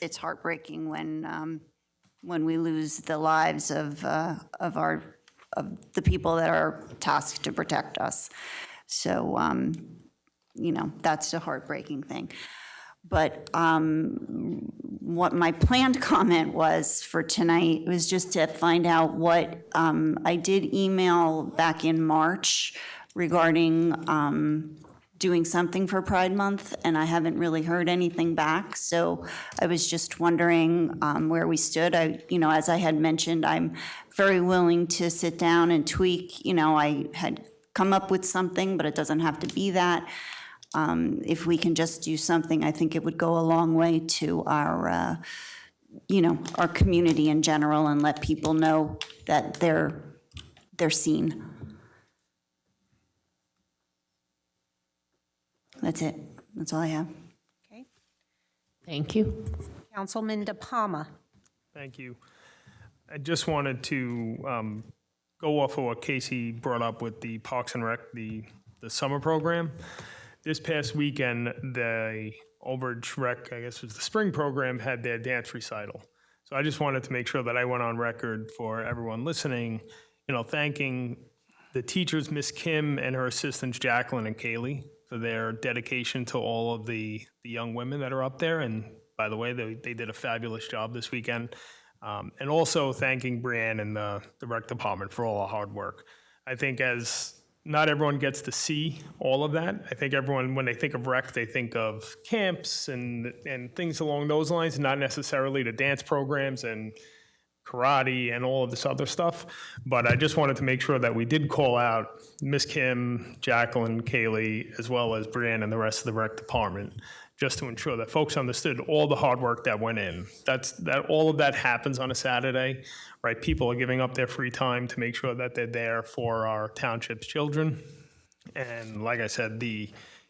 It's heartbreaking when we lose the lives of the people that are tasked to protect us. So, that's a heartbreaking thing. But what my planned comment was for tonight was just to find out what I did email back in March regarding doing something for Pride Month, and I haven't really heard anything back. So I was just wondering where we stood. As I had mentioned, I'm very willing to sit down and tweak. I had come up with something, but it doesn't have to be that. If we can just do something, I think it would go a long way to our community in general, and let people know that they're seen. That's it. That's all I have. Okay. Thank you. Councilman De Palma. Thank you. I just wanted to go off of what Casey brought up with the Parks and Rec, the the summer program. This past weekend, the Overage Rec, I guess it was the spring program, had their dance recital. So I just wanted to make sure that I went on record for everyone listening, thanking the teachers, Miss Kim and her assistants, Jacqueline and Kaylee, for their dedication to all of the young women that are up there. And by the way, they did a fabulous job this weekend. And also thanking Brianne and the rec department for all the hard work. I think as not everyone gets to see all of that. I think everyone, when they think of rec, they think of camps and things along those lines, not necessarily the dance programs and karate and all of this other stuff. But I just wanted to make sure that we did call out Miss Kim, Jacqueline, Kaylee, as well as Brianne and the rest of the rec department, just to ensure that folks understood all the hard work that went in. All of that happens on a Saturday, right? People are giving up their free time to make sure that they're there for our township's children. And like I said, the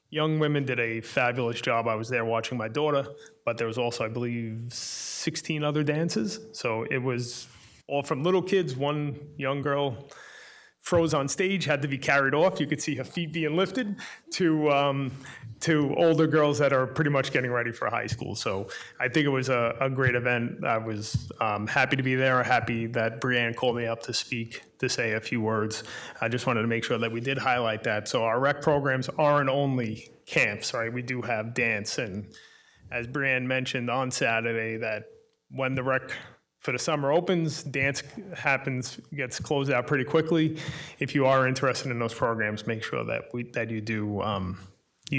young women did a fabulous job. I was there watching my daughter, but there was also, I believe, 16 other dances. So it was all from little kids. One young girl froze on stage, had to be carried off. You could see her feet being lifted, to older girls that are pretty much getting ready for high school. So I think it was a great event. I was happy to be there, happy that Brianne called me up to speak, to say a few words. I just wanted to make sure that we did highlight that. So our rec programs aren't only camps, right? We do have dance. And as Brianne mentioned on Saturday, that when the rec for the summer opens, dance gets closed out pretty quickly. If you are interested in those programs, make sure that you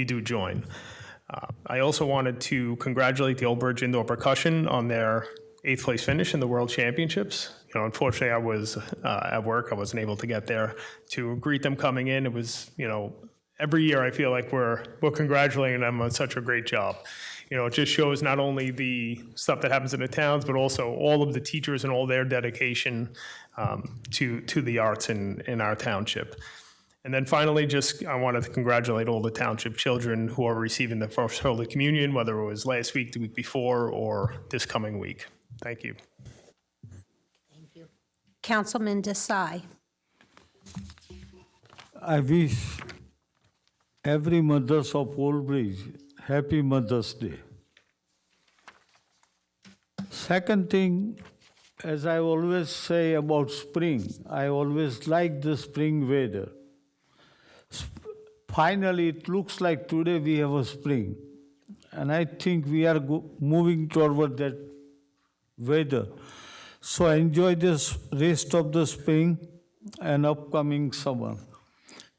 do join. I also wanted to congratulate the Old Bridge Indoor Percussion on their 8th place finish in the World Championships. Unfortunately, I was at work. I wasn't able to get there to greet them coming in. It was, every year I feel like we're congratulating them on such a great job. It just shows not only the stuff that happens in the towns, but also all of the teachers and all their dedication to the arts in our township. And then finally, I wanted to congratulate all the township children who are receiving the first Holy Communion, whether it was last week, the week before, or this coming week. Thank you. Thank you. Councilman Desai. I wish every mothers of Old Bridge Happy Mother's Day. Second thing, as I always say about spring, I always like the spring weather. Finally, it looks like today we have a spring. And I think we are moving toward that weather. So enjoy this rest of the spring and upcoming summer.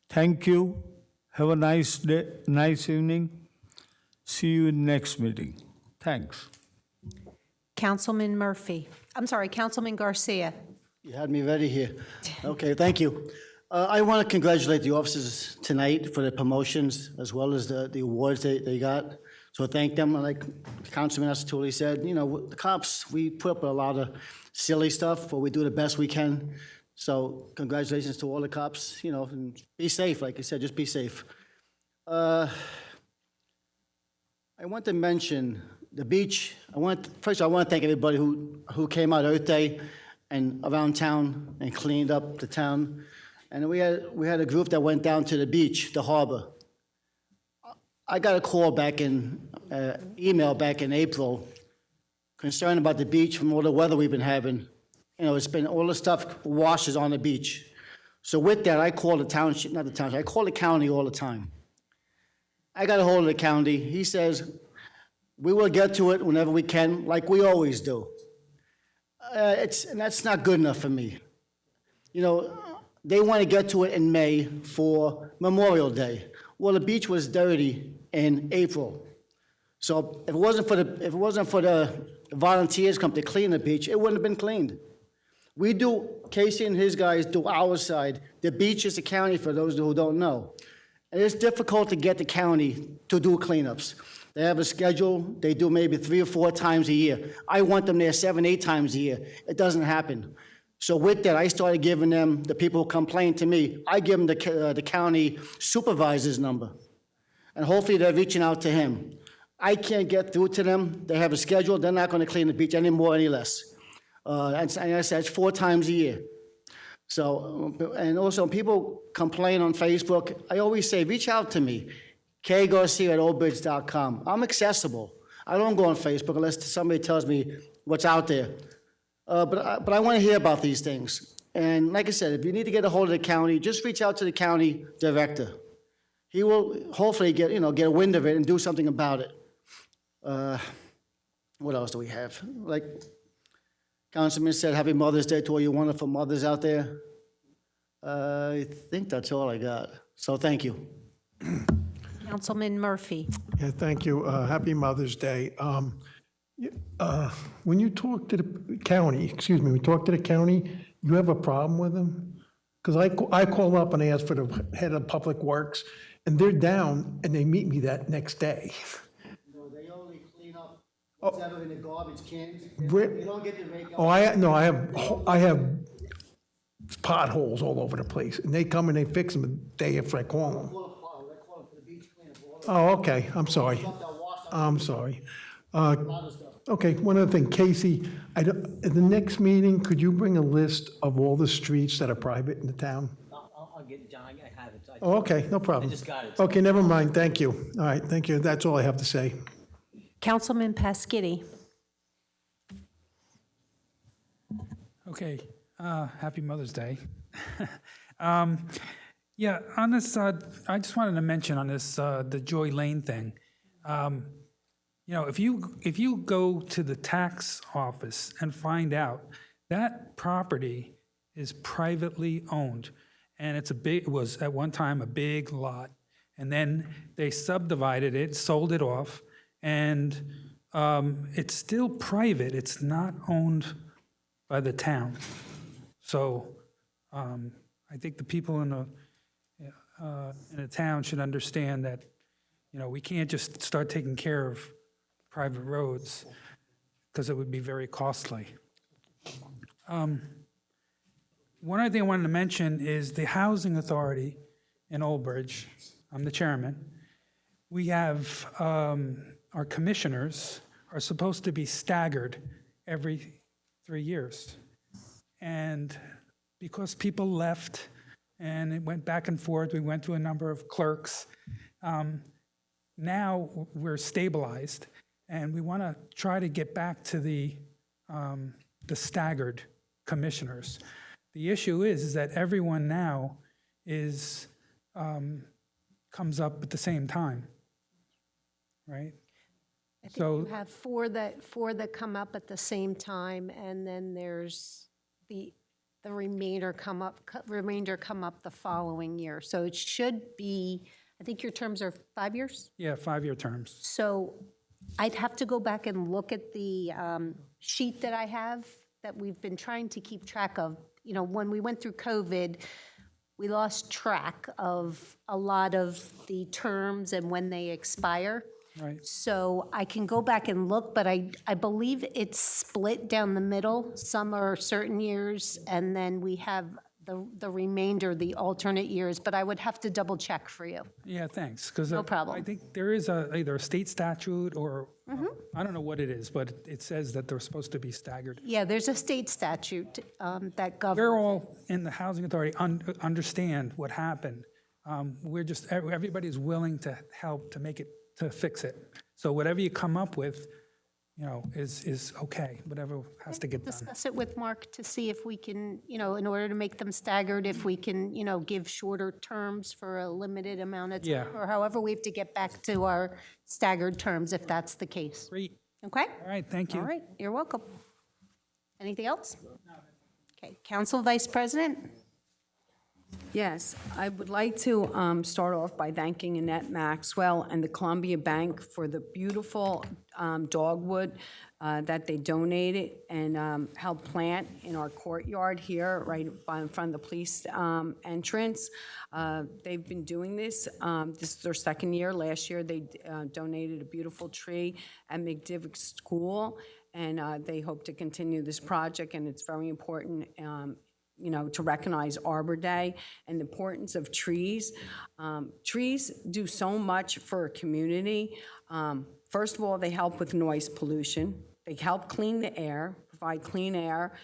Thank you. Have a nice day, nice evening. See you in next meeting. Thanks. Councilman Garcia. You had me ready here. Okay, thank you. I want to congratulate the officers tonight for the promotions as well as the awards they got. So thank them. Like Councilman Asatuli said, the cops, we put up with a lot of silly stuff, but we do the best we can. So congratulations to all the cops, and be safe, like I said, just be safe. I want to mention the beach. First, I want to thank everybody who came out Earth Day and around town and cleaned up the town. And we had a group that went down to the beach, the harbor. I got a call email back in April concerned about the beach from all the weather we've been having. It's been all the stuff washes on the beach. So with that, I called I call the county all the time. I got a hold of the county. He says, we will get to it whenever we can, like we always do. And that's not good enough for me. They want to get to it in May for Memorial Day. Well, the beach was dirty in April. So if it wasn't for the volunteers come to clean the beach, it wouldn't have been cleaned. Casey and his guys do our side. The beach is the county, for those who don't know. And it's difficult to get the county to do cleanups. They have a schedule. They do maybe 3 or 4 times a year. I want them there 7, 8 times a year. It doesn't happen. So with that, I started giving them, the people who complain to me, I give them the county supervisor's number. And hopefully they're reaching out to him. I can't get through to them. They have a schedule. They're not going to clean the beach any more, any less. And I said, it's 4 times a year. So, and also, when people complain on Facebook, I always say, reach out to me, kgarcia@oldbridge.com. I'm accessible. I don't go on Facebook unless somebody tells me what's out there. But I want to hear about these things. And like I said, if you need to get a hold of the county, just reach out to the county director. He will hopefully get a wind of it and do something about it. What else do we have? Like Councilman said, Happy Mother's Day to all you wonderful mothers out there. I think that's all I got. So thank you. Councilman Murphy. Yeah, thank you. Happy Mother's Day. When you talk to the county, you have a problem with them? Because I call up and I ask for the head of Public Works, and they're down, and they meet me that next day. No, they only clean up what's ever in the garbage cans. Where- They don't get to make. Oh, I have potholes all over the place, and they come and they fix them the day after I call them. Oh, okay, I'm sorry. I'm sorry. Okay, one other thing, Casey, at the next meeting, could you bring a list of all the streets that are private in the town? I'll get, John, I have it. Oh, okay, no problem. I just got it. Okay, never mind, thank you. All right, thank you, that's all I have to say. Councilman Pasquini. Okay, happy Mother's Day. Yeah, on this, I just wanted to mention on this, the Joy Lane thing. If you go to the tax office and find out that property is privately owned, and it was at one time a big lot, and then they subdivided it, sold it off, and it's still private. It's not owned by the town. So I think the people in the town should understand that, we can't just start taking care of private roads because it would be very costly. One other thing I wanted to mention is the Housing Authority in Old Bridge. I'm the chairman. We have our commissioners are supposed to be staggered every 3 years. And because people left and it went back and forth, we went through a number of clerks. Now we're stabilized, and we want to try to get back to the staggered commissioners. The issue is that everyone now comes up at the same time, right? I think you have four that come up at the same time, and then there's the remainder come up the following year. So it should be, I think your terms are 5 years? Yeah, 5-year terms. So I'd have to go back and look at the sheet that I have that we've been trying to keep track of. When we went through COVID, we lost track of a lot of the terms and when they expire. Right. So I can go back and look, but I believe it's split down the middle. Some are certain years, and then we have the remainder, the alternate years, but I would have to double check for you. Yeah, thanks. Because No problem. I think there is either a state statute or, I don't know what it is, but it says that they're supposed to be staggered. Yeah, there's a state statute that governs. We're all in the Housing Authority understand what happened. Everybody's willing to help to fix it. So whatever you come up with, is okay, whatever has to get done. Discuss it with Mark to see if we can, in order to make them staggered, if we can, give shorter terms for a limited amount of time. Yeah. Or however, we have to get back to our staggered terms if that's the case. Great. Okay? All right, thank you. All right, you're welcome. Anything else? Okay, Council Vice President? Yes, I would like to start off by thanking Annette Maxwell and the Columbia Bank for the beautiful dogwood that they donated and helped plant in our courtyard here, right in front of the police entrance. They've been doing this. This is their second year. Last year, they donated a beautiful tree at McDivick School, and they hope to continue this project, and it's very important to recognize Arbor Day and the importance of trees. Trees do so much for a community. First of all, they help with noise pollution. They help clean the air, provide clean air.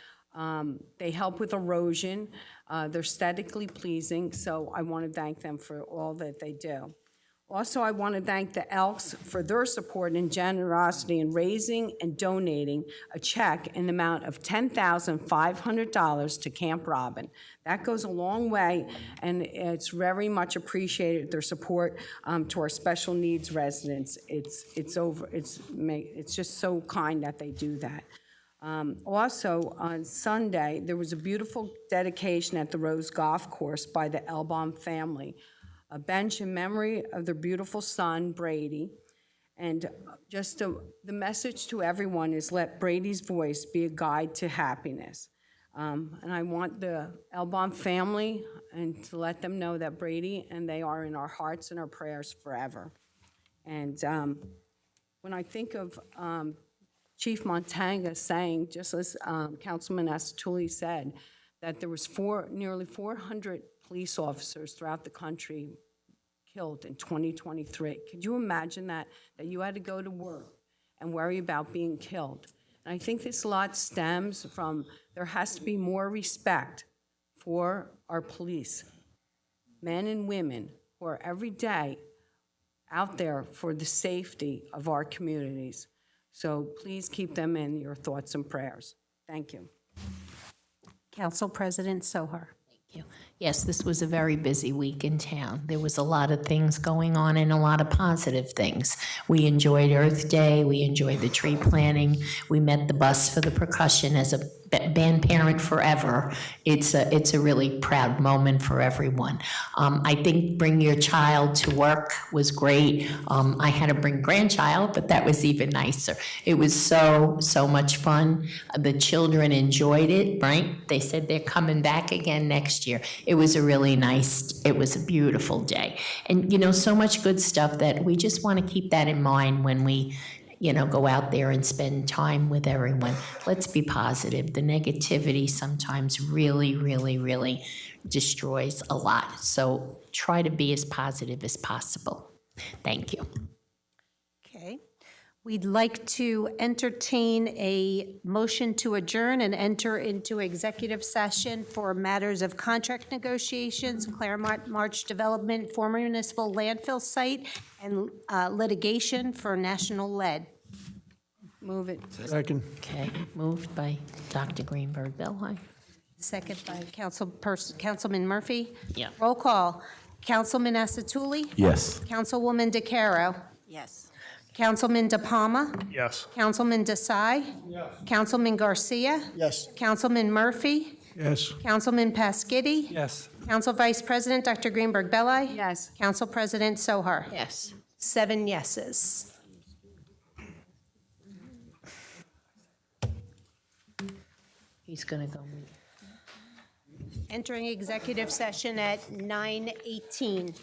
They help with erosion. They're aesthetically pleasing, so I want to thank them for all that they do. Also, I want to thank the Elks for their support and generosity in raising and donating a check in the amount of $10,500 to Camp Robin. That goes a long way, and it's very much appreciated, their support to our special needs residents. It's just so kind that they do that. Also, on Sunday, there was a beautiful dedication at the Rose Golf Course by the Elbaum family, a bench in memory of their beautiful son, Brady. And just the message to everyone is let Brady's voice be a guide to happiness. And I want the Elbaum family and to let them know that Brady and they are in our hearts and our prayers forever. And when I think of Chief Montanga saying, just as Councilman Asatulli said, that there was nearly 400 police officers throughout the country killed in 2023. Could you imagine that you had to go to work and worry about being killed? And I think this lot stems from there has to be more respect for our police, men and women who are every day out there for the safety of our communities. So please keep them in your thoughts and prayers. Thank you. Council President Sohar. Thank you. Yes, this was a very busy week in town. There was a lot of things going on and a lot of positive things. We enjoyed Earth Day. We enjoyed the tree planting. We met the bus for the percussion. As a band parent forever, it's a really proud moment for everyone. I think bring your child to work was great. I had to bring grandchild, but that was even nicer. It was so much fun. The children enjoyed it, right? They said they're coming back again next year. It was a beautiful day. And, so much good stuff that we just want to keep that in mind when we, go out there and spend time with everyone. Let's be positive. The negativity sometimes really, really, really destroys a lot. So try to be as positive as possible. Thank you. Okay. We'd like to entertain a motion to adjourn and enter into executive session for matters of contract negotiations, Claremont March Development, former municipal landfill site, and litigation for National Lead. Move it. Second. Okay, moved by Dr. Greenberg-Belli. Second by Councilman Murphy. Yeah. Roll call. Councilman Asatulli? Yes. Councilwoman DeCaro? Yes. Councilman De Palma? Yes. Councilman Desai? Yes. Councilman Garcia? Yes. Councilman Murphy? Yes. Councilman Pasquitti? Yes. Council Vice President Dr. Greenberg-Belli? Yes. Council President Sohar? Yes. 7 yeses. He's going to go. Entering executive session at 9:18.